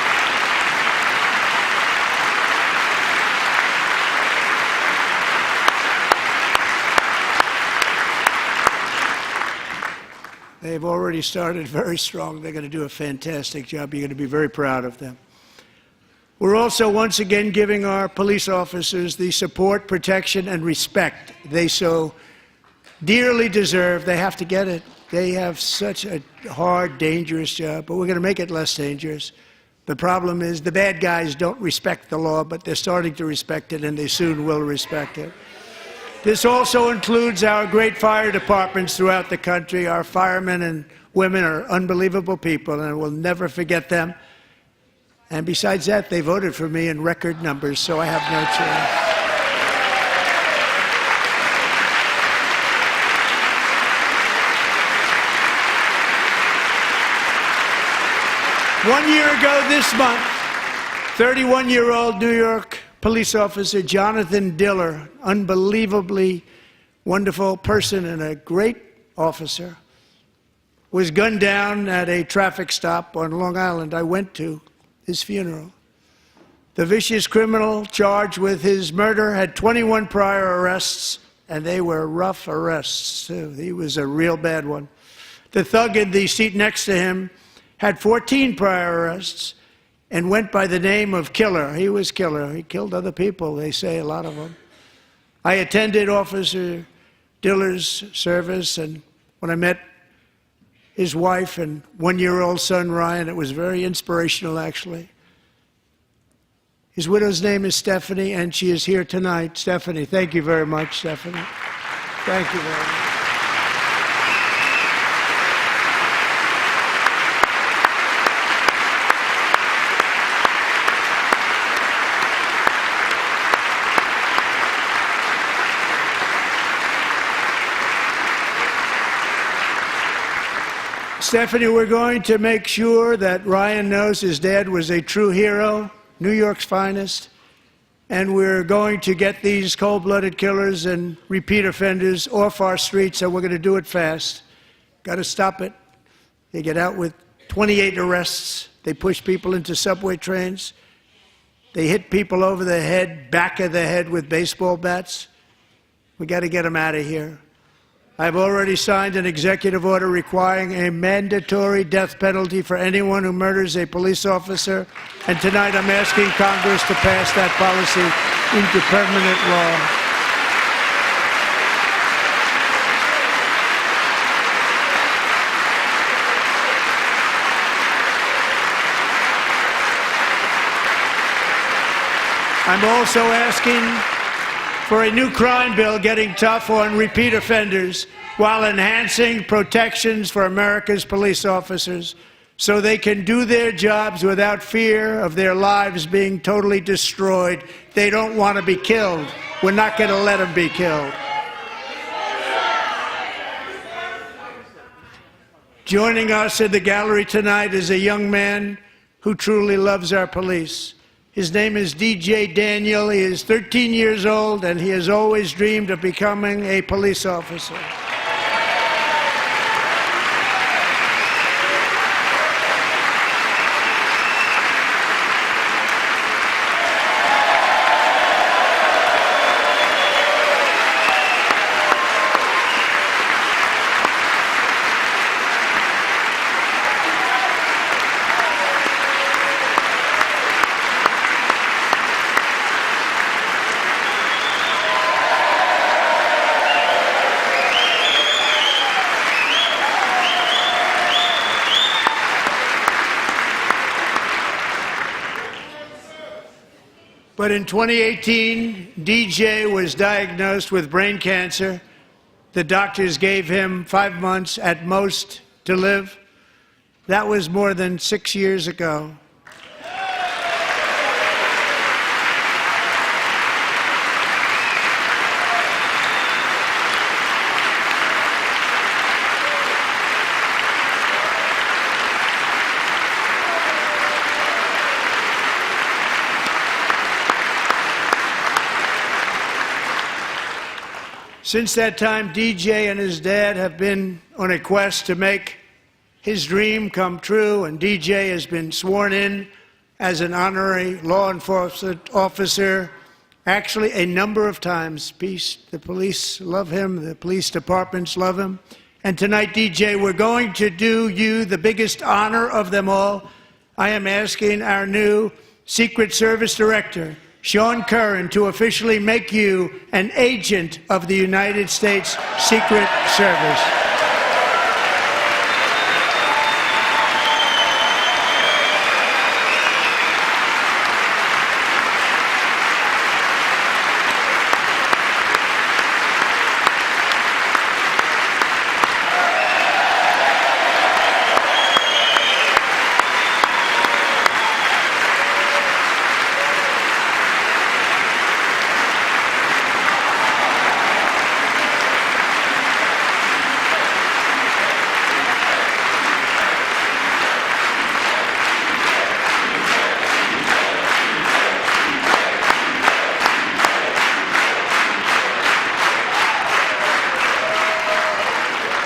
They've already started very strong. They're going to do a fantastic job. You're going to be very proud of them. We're also once again giving our police officers the support, protection, and respect they so dearly deserve. They have to get it. They have such a hard, dangerous job, but we're going to make it less dangerous. The problem is the bad guys don't respect the law, but they're starting to respect it, and they soon will respect it. This also includes our great fire departments throughout the country. Our firemen and women are unbelievable people, and we'll never forget them. And besides that, they voted for me in record numbers, so I have no choice. 1 year ago this month, 31-year-old New York police officer Jonathan Diller, unbelievably wonderful person and a great officer, was gunned down at a traffic stop on Long Island. I went to his funeral. The vicious criminal charged with his murder had 21 prior arrests, and they were rough arrests, too. He was a real bad one. The thug in the seat next to him had 14 prior arrests and went by the name of Killer. He was Killer. He killed other people, they say, a lot of them. I attended Officer Diller's service, and when I met his wife and one-year-old son, Ryan, it was very inspirational, actually. His widow's name is Stephanie, and she is here tonight. Stephanie, thank you very much, Stephanie. Thank you very much. Stephanie, we're going to make sure that Ryan knows his dad was a true hero, New York's finest, and we're going to get these cold-blooded killers and repeat offenders off our streets, and we're going to do it fast. Got to stop it. They get out with 28 arrests. They push people into subway trains. They hit people over the head, back of the head with baseball bats. We got to get them out of here. I've already signed an executive order requiring a mandatory death penalty for anyone who murders a police officer, and tonight I'm asking Congress to pass that policy into permanent law. I'm also asking for a new crime bill getting tough on repeat offenders while enhancing protections for America's police officers so they can do their jobs without fear of their lives being totally destroyed. They don't want to be killed. We're not going to let them be killed. Joining us in the gallery tonight is a young man who truly loves our police. His name is DJ Daniel. He is 13 years old, and he has always dreamed of becoming a police officer. But in 2018, DJ was diagnosed with brain cancer. The doctors gave him 5 months at most to live. That was more than 6 years ago. Since that time, DJ and his dad have been on a quest to make his dream come true, and DJ has been sworn in as an honorary law enforcement officer, actually a number of times. The police love him, the police departments love him. And tonight, DJ, we're going to do you the biggest honor of them all. I am asking our new Secret Service Director, Sean Curran, to officially make you an agent of the United States Secret Service.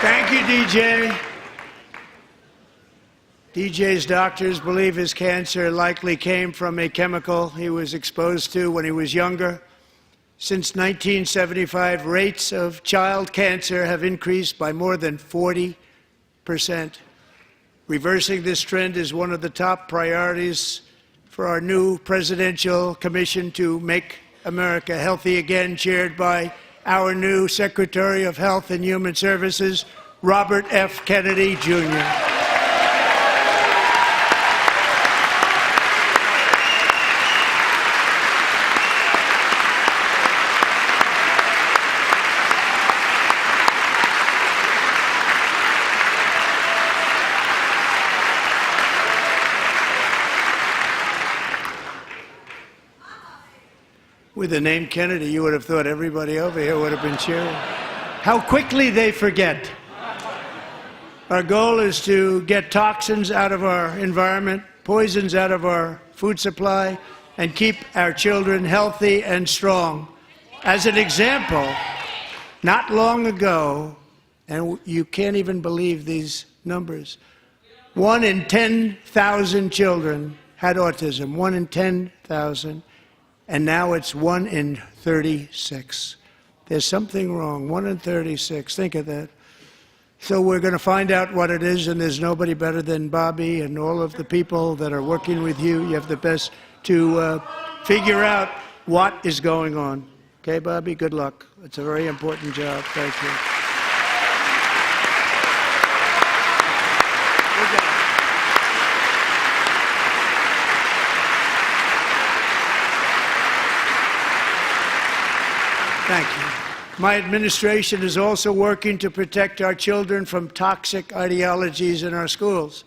Thank you, DJ. DJ's doctors believe his cancer likely came from a chemical he was exposed to when he was younger. Since 1975, rates of child cancer have increased by more than 40%. Reversing this trend is one of the top priorities for our new presidential commission to make America healthy again, chaired by our new Secretary of Health and Human Services, Robert F. Kennedy, Jr. With the name Kennedy, you would have thought everybody over here would have been cheering. How quickly they forget. Our goal is to get toxins out of our environment, poisons out of our food supply, and keep our children healthy and strong. As an example, not long ago, and you can't even believe these numbers, 1 in 10,000 children had autism, 1 in 10,000. And now it's 1 in 36. There's something wrong, 1 in 36, think of that. So we're going to find out what it is, and there's nobody better than Bobby and all of the people that are working with you. You have the best to figure out what is going on. Okay, Bobby, good luck. It's a very important job. Thank you. Good job. Thank you. My administration is also working to protect our children from toxic ideologies in our schools.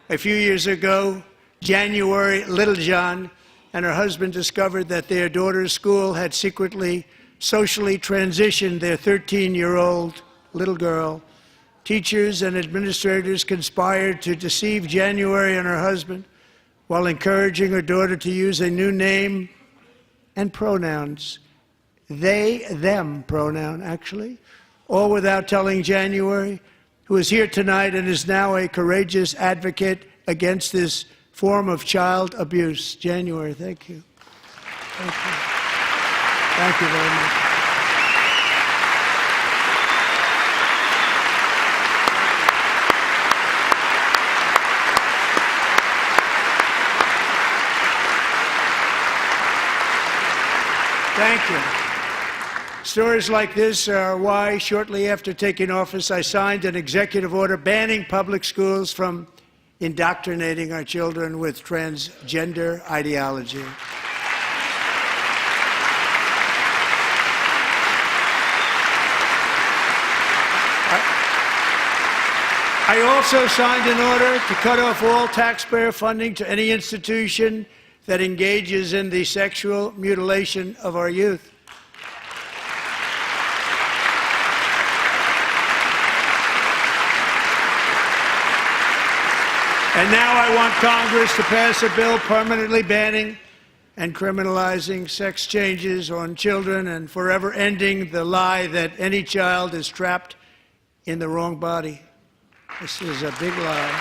A few years ago, January Littlejohn and her husband discovered that their daughter's school had secretly socially transitioned their 13-year-old little girl. Teachers and administrators conspired to deceive January and her husband while encouraging her daughter to use a new name and pronouns. They, them pronoun, actually, all without telling January, who is here tonight and is now a courageous advocate against this form of child abuse. January, thank you. Thank you. Thank you very much. Thank you. Stories like this are why, shortly after taking office, I signed an executive order banning public schools from indoctrinating our children with transgender ideology. I also signed an order to cut off all taxpayer funding to any institution that engages in the sexual mutilation of our youth. And now I want Congress to pass a bill permanently banning and criminalizing sex changes on children and forever ending the lie that any child is trapped in the wrong body. This is a big lie.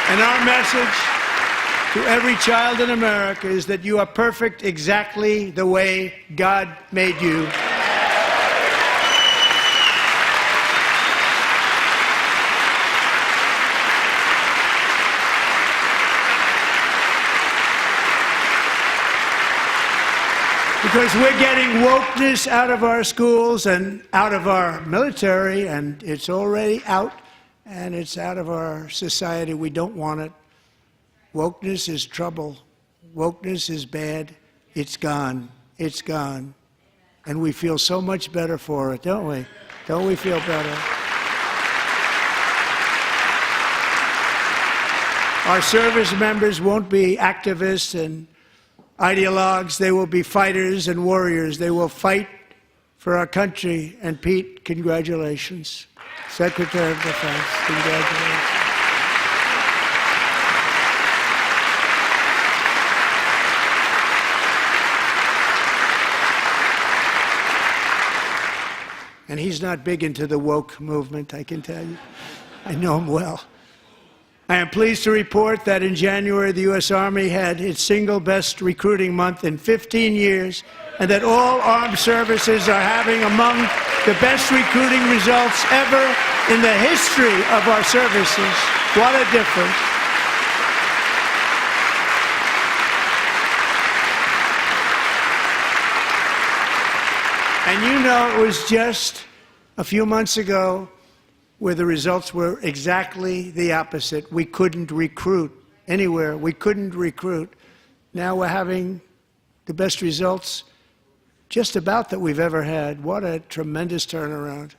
And our message to every child in America is that you are perfect exactly the way God made you. Because we're getting wokeness out of our schools and out of our military, and it's already out, and it's out of our society. We don't want it. Wokeness is trouble. Wokeness is bad. It's gone. It's gone. And we feel so much better for it, don't we? Don't we feel better? Our service members won't be activists and ideologues. They will be fighters and warriors. They will fight for our country. And Pete, congratulations. Secretary of Defense, congratulations. And he's not big into the woke movement, I can tell you. I know him well. I am pleased to report that in January, the U.S. Army had its single best recruiting month in 15 years, and that all armed services are having among the best recruiting results ever in the history of our services. What a difference. And you know, it was just a few months ago where the results were exactly the opposite. We couldn't recruit anywhere. We couldn't recruit. Now we're having the best results just about that we've ever had. What a tremendous turnaround.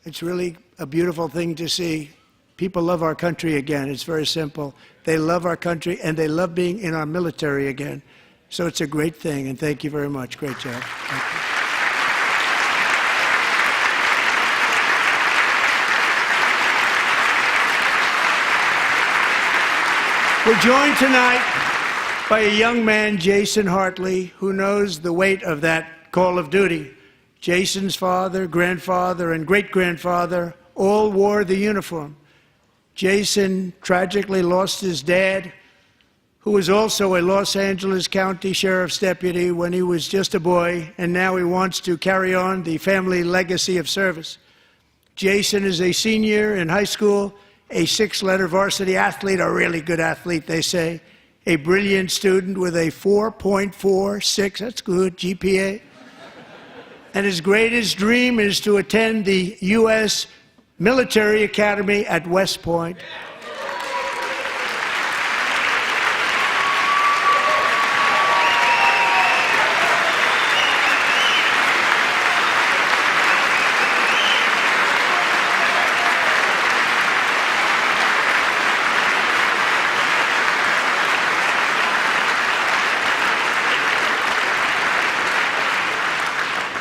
It's really a beautiful thing to see. People love our country again. It's very simple. They love our country, and they love being in our military again. So it's a great thing, and thank you very much. Great job. Thank you. We're joined tonight by a young man, Jason Hartley, who knows the weight of that call of duty. Jason's father, grandfather, and great-grandfather all wore the uniform. Jason tragically lost his dad, who was also a Los Angeles County Sheriff's deputy when he was just a boy, and now he wants to carry on the family legacy of service. Jason is a senior in high school, a six-letter varsity athlete, a really good athlete, they say, a brilliant student with a 4.46, that's good, GPA. And his greatest dream is to attend the U.S. Military Academy at West Point.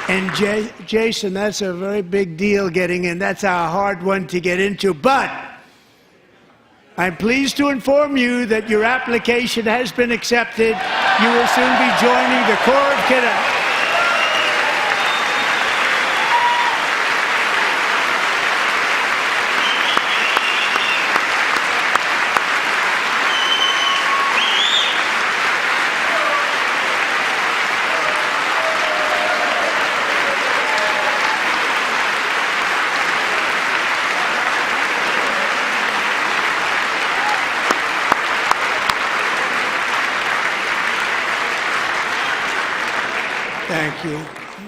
And Jason, that's a very big deal getting in. That's a hard one to get into. But I'm pleased to inform you that your application has been accepted. You will soon be joining the Corps of Cadets. Thank you.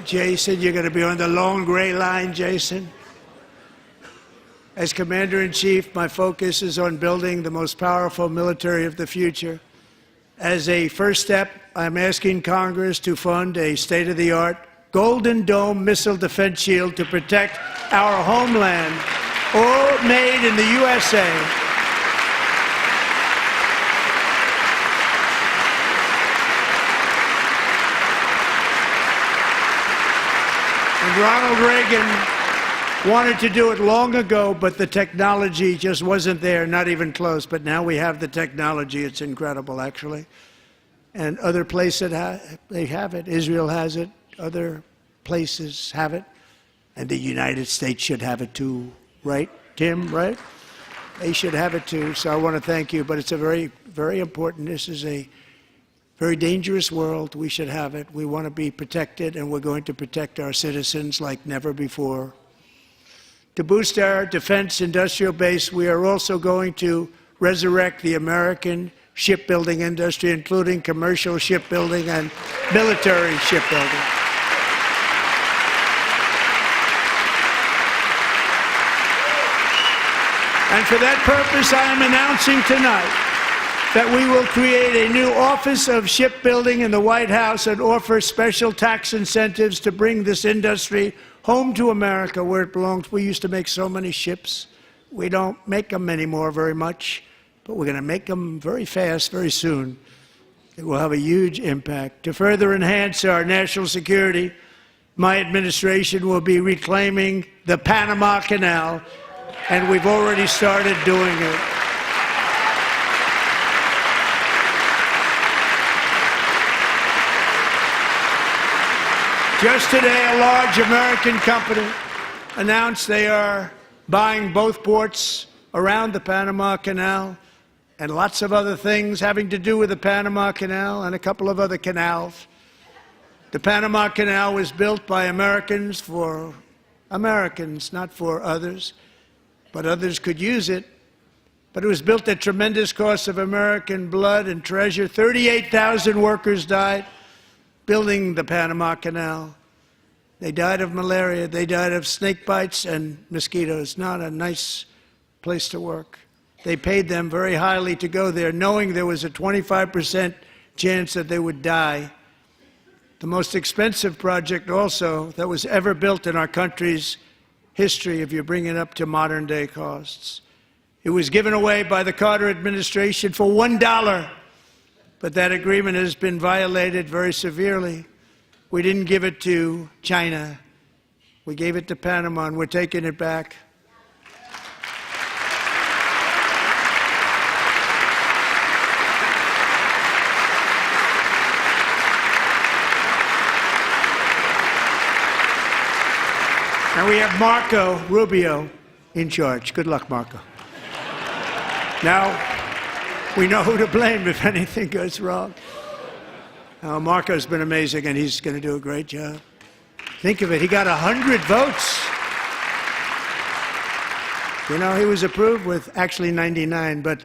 Jason, you're going to be on the long gray line, Jason. As Commander-in-Chief, my focus is on building the most powerful military of the future. As a first step, I'm asking Congress to fund a state-of-the-art Golden Dome missile defense shield to protect our homeland, all made in the USA. And Ronald Reagan wanted to do it long ago, but the technology just wasn't there, not even close. But now we have the technology. It's incredible, actually. And other places, they have it. Israel has it. Other places have it. And the United States should have it too, right, Tim, right? They should have it too. So I want to thank you. But it's a very, very important. This is a very dangerous world. We should have it. We want to be protected, and we're going to protect our citizens like never before. To boost our defense industrial base, we are also going to resurrect the American shipbuilding industry, including commercial shipbuilding and military shipbuilding. And for that purpose, I am announcing tonight that we will create a new Office of Shipbuilding in the White House and offer special tax incentives to bring this industry home to America where it belongs. We used to make so many ships. We don't make them anymore very much, but we're going to make them very fast, very soon. It will have a huge impact. To further enhance our national security, my administration will be reclaiming the Panama Canal, and we've already started doing it. Just today, a large American company announced they are buying both ports around the Panama Canal and lots of other things having to do with the Panama Canal and a couple of other canals. The Panama Canal was built by Americans for Americans, not for others, but others could use it. But it was built at tremendous cost of American blood and treasure. 38,000 workers died building the Panama Canal. They died of malaria, they died of snake bites and mosquitoes. Not a nice place to work. They paid them very highly to go there, knowing there was a 25% chance that they would die. The most expensive project also that was ever built in our country's history, if you bring it up to modern day costs. It was given away by the Carter administration for $1, but that agreement has been violated very severely. We didn't give it to China. We gave it to Panama, and we're taking it back. And we have Marco Rubio in charge. Good luck, Marco. Now, we know who to blame if anything goes wrong. Marco's been amazing, and he's going to do a great job. Think of it, he got 100 votes. You know, he was approved with actually 99, but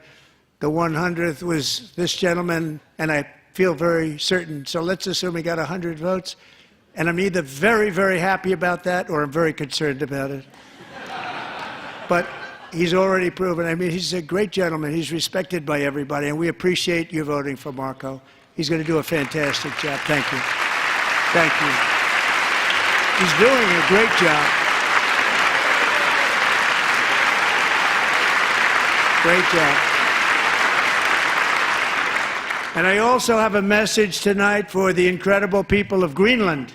the 100th was this gentleman, and I feel very certain. So let's assume he got 100 votes. And I'm either very, very happy about that or I'm very concerned about it. But he's already proven. I mean, he's a great gentleman. He's respected by everybody, and we appreciate you voting for Marco. He's going to do a fantastic job. Thank you. Thank you. He's doing a great job. Great job. And I also have a message tonight for the incredible people of Greenland.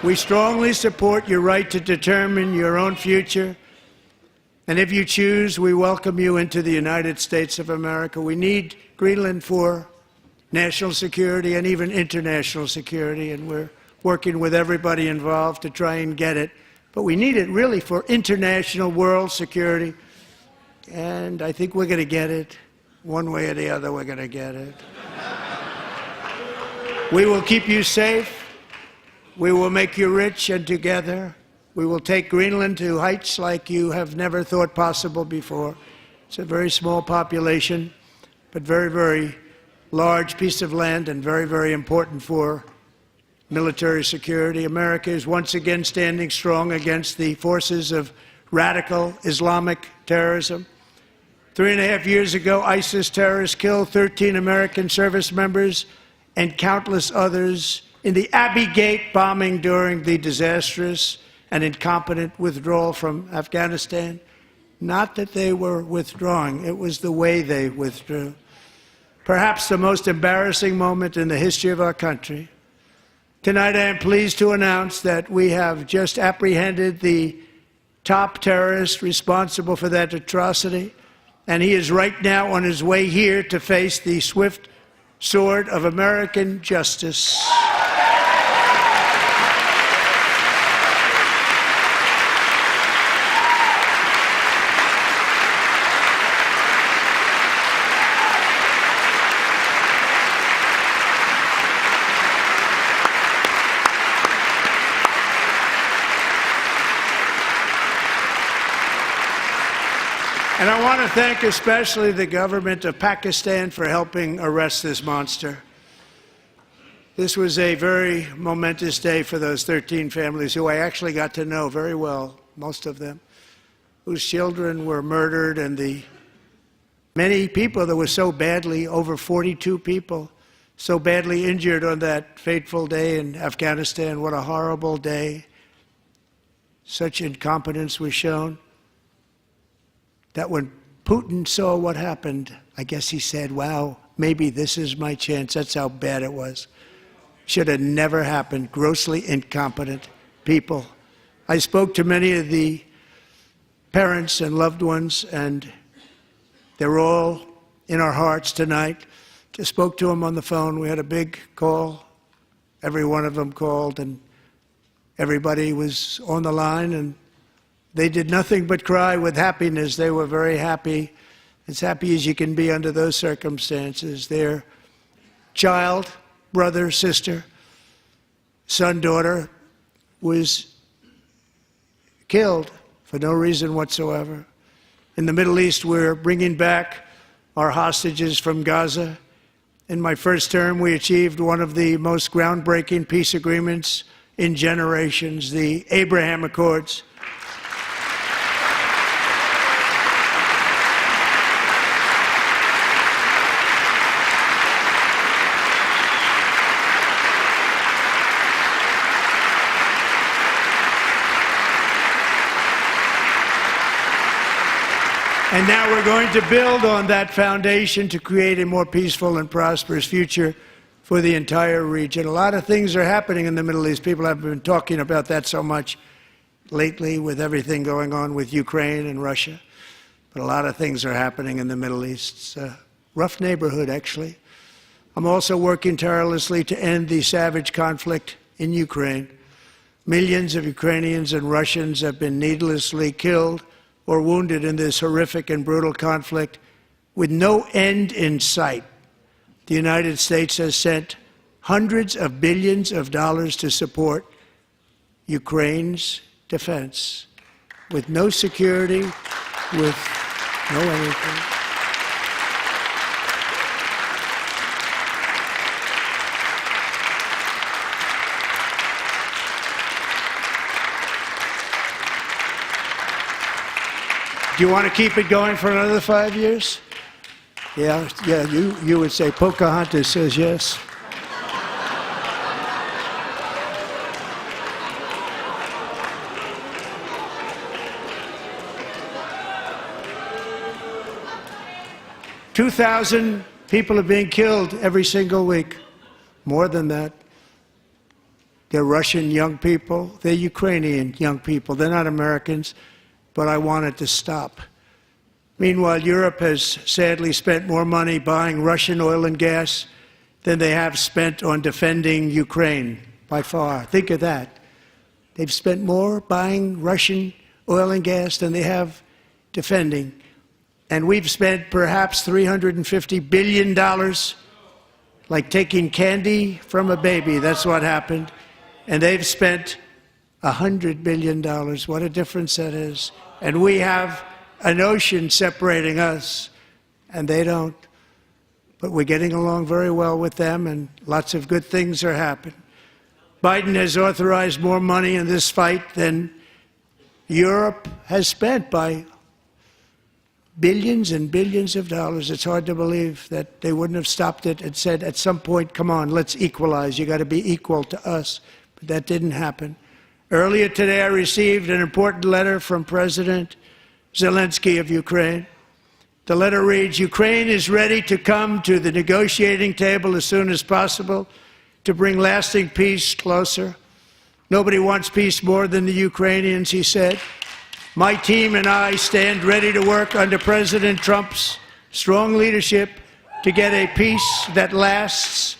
We strongly support your right to determine your own future. And if you choose, we welcome you into the United States of America. We need Greenland for national security and even international security, and we're working with everybody involved to try and get it. But we need it really for international world security. And I think we're going to get it. One way or the other, we're going to get it. We will keep you safe. We will make you rich, and together we will take Greenland to heights like you have never thought possible before. It's a very small population, but very, very large piece of land and very, very important for military security. America is once again standing strong against the forces of radical Islamic terrorism. 3.5 years ago, ISIS terrorists killed 13 American service members and countless others in the Abbey Gate bombing during the disastrous and incompetent withdrawal from Afghanistan. Not that they were withdrawing, it was the way they withdrew. Perhaps the most embarrassing moment in the history of our country. Tonight I am pleased to announce that we have just apprehended the top terrorist responsible for that atrocity, and he is right now on his way here to face the swift sword of American justice. And I want to thank especially the government of Pakistan for helping arrest this monster. This was a very momentous day for those 13 families who I actually got to know very well, most of them, whose children were murdered, and the many people that were so badly, over 42 people, so badly injured on that fateful day in Afghanistan. What a horrible day. Such incompetence was shown that when Putin saw what happened, I guess he said, wow, maybe this is my chance. That's how bad it was. Should have never happened. Grossly incompetent people. I spoke to many of the parents and loved ones, and they're all in our hearts tonight. Just spoke to them on the phone. We had a big call. Every one of them called, and Everybody was on the line, and they did nothing but cry with happiness. They were very happy, as happy as you can be under those circumstances. Their child, brother, sister, son, daughter was killed for no reason whatsoever. In the Middle East, we're bringing back our hostages from Gaza. In my first term, we achieved one of the most groundbreaking peace agreements in generations, the Abraham Accords. And now we're going to build on that foundation to create a more peaceful and prosperous future for the entire region. A lot of things are happening in the Middle East. People have been talking about that so much lately with everything going on with Ukraine and Russia. But a lot of things are happening in the Middle East. It's a rough neighborhood, actually. I'm also working tirelessly to end the savage conflict in Ukraine. Millions of Ukrainians and Russians have been needlessly killed or wounded in this horrific and brutal conflict with no end in sight. The United States has sent hundreds of billions of dollars to support Ukraine's defense with no security, with no anything. Do you want to keep it going for another 5 years? Yeah, you would say Pocahontas says yes. $2,000 people are being killed every single week. More than that. They're Russian young people. They're Ukrainian young people. They're not Americans. But I want it to stop. Meanwhile, Europe has sadly spent more money buying Russian oil and gas than they have spent on defending Ukraine, by far. Think of that. They've spent more buying Russian oil and gas than they have defending. And we've spent perhaps $350 billion, like taking candy from a baby. That's what happened. And they've spent $100 billion. What a difference that is. And we have an ocean separating us, and they don't. But we're getting along very well with them, and lots of good things are happening. Biden has authorized more money in this fight than Europe has spent, by billions and billions of dollars. It's hard to believe that they wouldn't have stopped it and said at some point, come on, let's equalize. You got to be equal to us. But that didn't happen. Earlier today, I received an important letter from President Zelensky of Ukraine. The letter reads, Ukraine is ready to come to the negotiating table as soon as possible to bring lasting peace closer. Nobody wants peace more than the Ukrainians, he said. My team and I stand ready to work under President Trump's strong leadership to get a peace that lasts.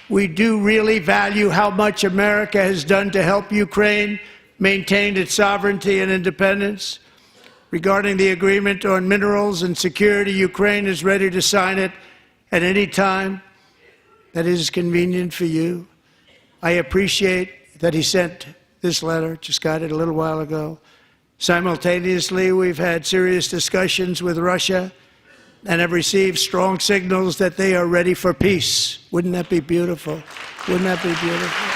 We do really value how much America has done to help Ukraine maintain its sovereignty and independence. Regarding the agreement on minerals and security, Ukraine is ready to sign it at any time that is convenient for you. I appreciate that he sent this letter, just got it a little while ago. Simultaneously, we've had serious discussions with Russia and have received strong signals that they are ready for peace. Wouldn't that be beautiful? Wouldn't that be beautiful?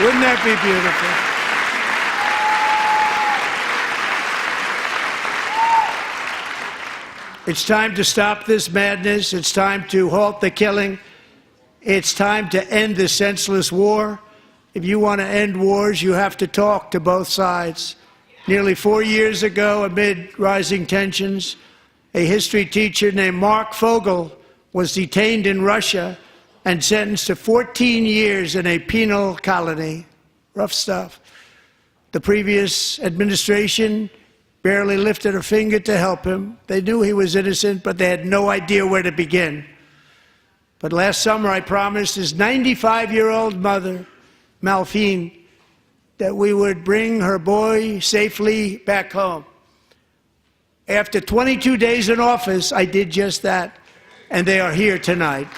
Wouldn't that be beautiful? It's time to stop this madness. It's time to halt the killing. It's time to end this senseless war. If you want to end wars, you have to talk to both sides. Nearly 4 years ago, amid rising tensions, a history teacher named Mark Fogel was detained in Russia and sentenced to 14 years in a penal colony. Rough stuff. The previous administration barely lifted a finger to help him. They knew he was innocent, but they had no idea where to begin. But last summer, I promised his 95-year-old mother, Malphine, that we would bring her boy safely back home. After 22 days in office, I did just that, and they are here tonight.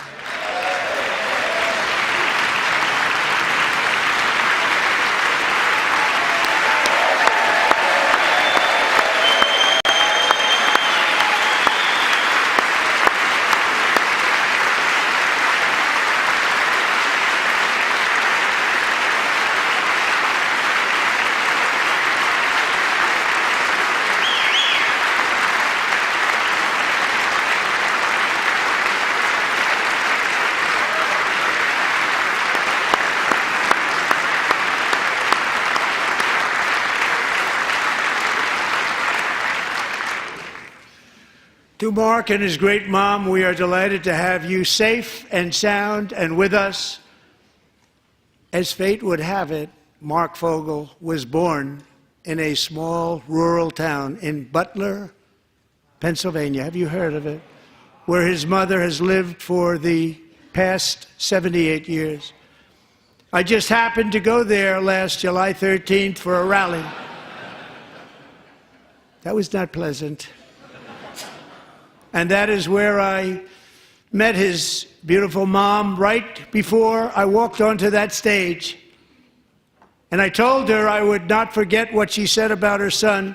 To Mark and his great mom, we are delighted to have you safe and sound and with us. As fate would have it, Mark Fogel was born in a small rural town in Butler, Pennsylvania. Have you heard of it? Where his mother has lived for the past 78 years. I just happened to go there last July 13th for a rally. That was not pleasant. And that is where I met his beautiful mom right before I walked onto that stage. And I told her I would not forget what she said about her son.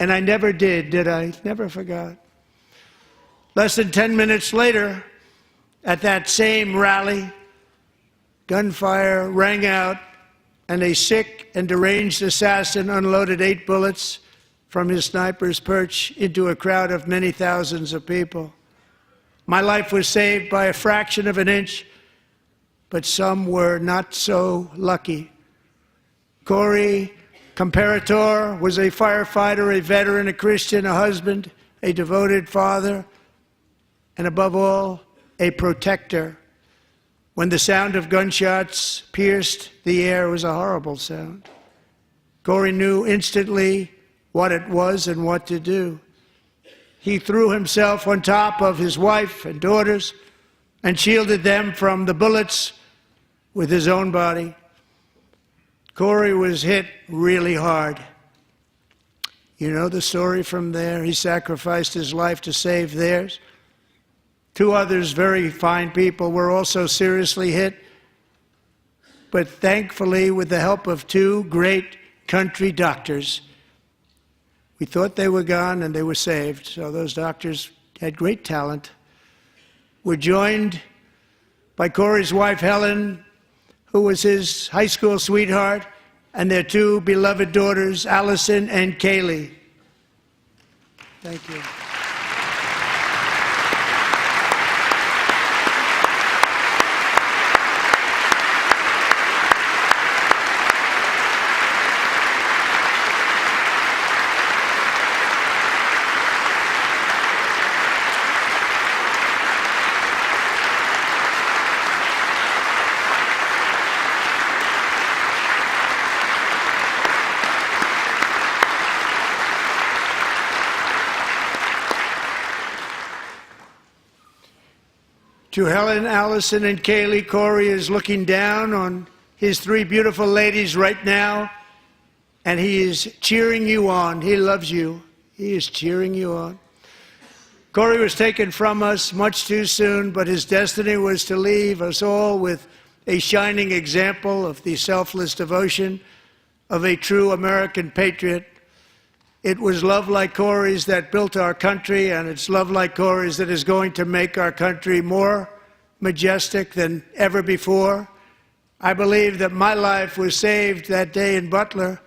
And I never did I? Never forgot. Less than 10 minutes later, at that same rally, gunfire rang out, and a sick and deranged assassin unloaded 8 bullets from his sniper's perch into a crowd of many thousands of people. My life was saved by a fraction of an inch, but some were not so lucky. Corey Comparator was a firefighter, a veteran, a Christian, a husband, a devoted father, and above all, a protector. When the sound of gunshots pierced the air, it was a horrible sound. Corey knew instantly what it was and what to do. He threw himself on top of his wife and daughters and shielded them from the bullets with his own body. Corey was hit really hard. You know the story from there. He sacrificed his life to save theirs. 2 others, very fine people, were also seriously hit, but thankfully, with the help of 2 great country doctors, we thought they were gone and they were saved. So those doctors had great talent. We're joined by Corey's wife, Helen, who was his high school sweetheart, and their 2 beloved daughters, Allison and Kaylee. Thank you. To Helen, Allison, and Kaylee, Corey is looking down on his 3 beautiful ladies right now, and he is cheering you on. He loves you. He is cheering you on. Corey was taken from us much too soon, but his destiny was to leave us all with a shining example of the selfless devotion of a true American patriot. It was love like Corey's that built our country, and it's love like Corey's that is going to make our country more majestic than ever before. I believe that my life was saved that day in Butler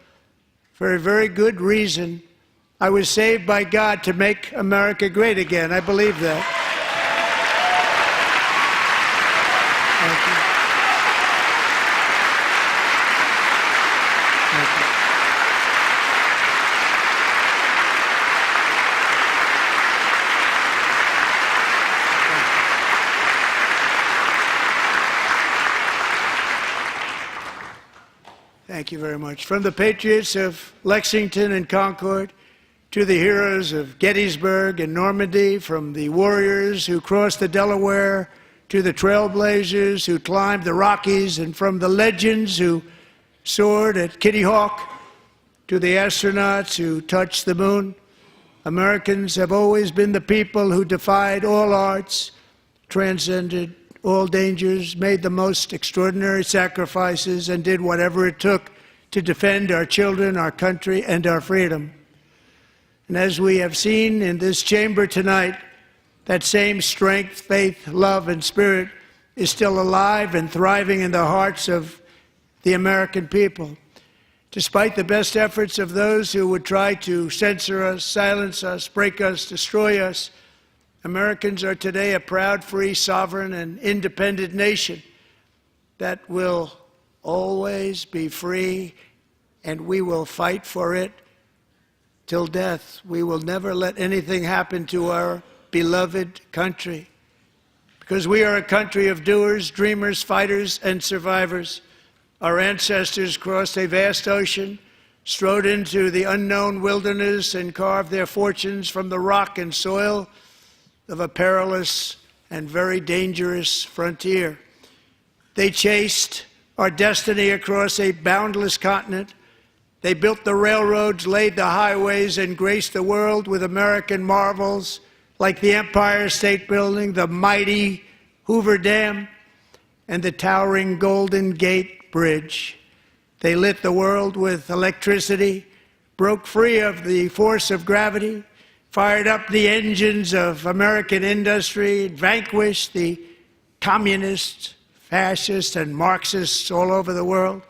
for a very good reason. I was saved by God to make America great again. I believe that. Thank you. Thank you very much. From the patriots of Lexington and Concord to the heroes of Gettysburg and Normandy, from the warriors who crossed the Delaware to the trailblazers who climbed the Rockies, and from the legends who soared at Kitty Hawk to the astronauts who touched the moon, Americans have always been the people who defied all odds, transcended all dangers, made the most extraordinary sacrifices, and did whatever it took to defend our children, our country, and our freedom. And as we have seen in this chamber tonight, that same strength, faith, love, and spirit is still alive and thriving in the hearts of the American people. Despite the best efforts of those who would try to censor us, silence us, break us, destroy us, Americans are today a proud, free, sovereign, and independent nation that will always be free, and we will fight for it till death. We will never let anything happen to our beloved country, because we are a country of doers, dreamers, fighters, and survivors. Our ancestors crossed a vast ocean, strode into the unknown wilderness, and carved their fortunes from the rock and soil of a perilous and very dangerous frontier. They chased our destiny across a boundless continent. They built the railroads, laid the highways, and graced the world with American marvels like the Empire State Building, the mighty Hoover Dam, and the towering Golden Gate Bridge. They lit the world with electricity, broke free of the force of gravity, fired up the engines of American industry, vanquished the communists, fascists, and Marxists all over the world,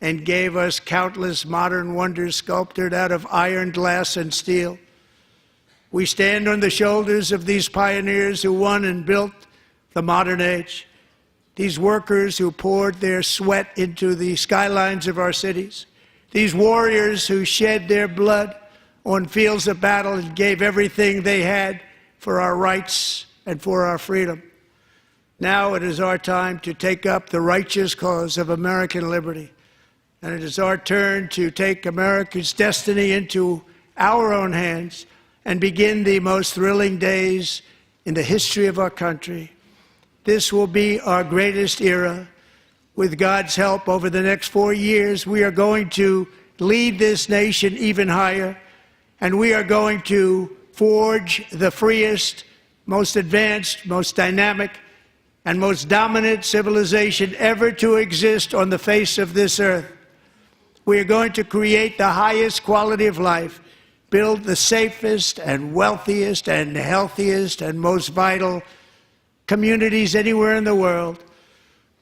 and gave us countless modern wonders sculptured out of iron, glass, and steel. We stand on the shoulders of these pioneers who won and built the modern age, these workers who poured their sweat into the skylines of our cities, these warriors who shed their blood on fields of battle and gave everything they had for our rights and for our freedom. Now it is our time to take up the righteous cause of American liberty. And it is our turn to take America's destiny into our own hands and begin the most thrilling days in the history of our country. This will be our greatest era. With God's help, over the next 4 years, we are going to lead this nation even higher, and we are going to forge the freest, most advanced, most dynamic, and most dominant civilization ever to exist on the face of this earth. We are going to create the highest quality of life, build the safest and wealthiest and healthiest and most vital communities anywhere in the world.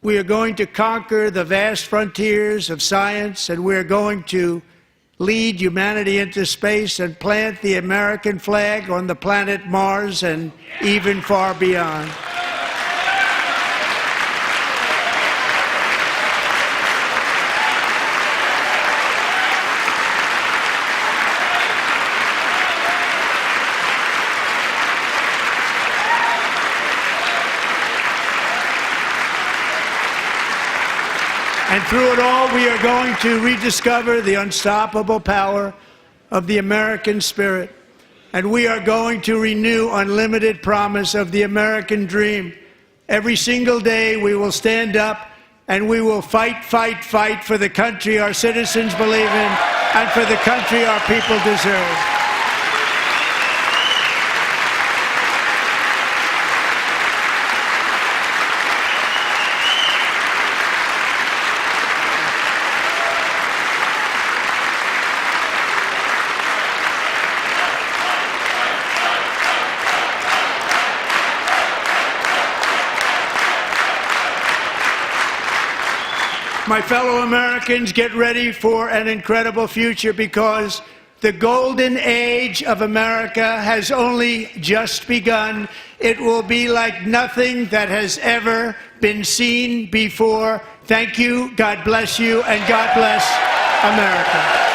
We are going to conquer the vast frontiers of science, and we are going to lead humanity into space and plant the American flag on the planet Mars and even far beyond. And through it all, we are going to rediscover the unstoppable power of the American spirit. And we are going to renew unlimited promise of the American dream. Every single day, we will stand up and we will fight, fight, fight for the country our citizens believe in and for the country our people deserve. My fellow Americans, get ready for an incredible future, because the golden age of America has only just begun. It will be like nothing that has ever been seen before. Thank you, God bless you, and God bless America.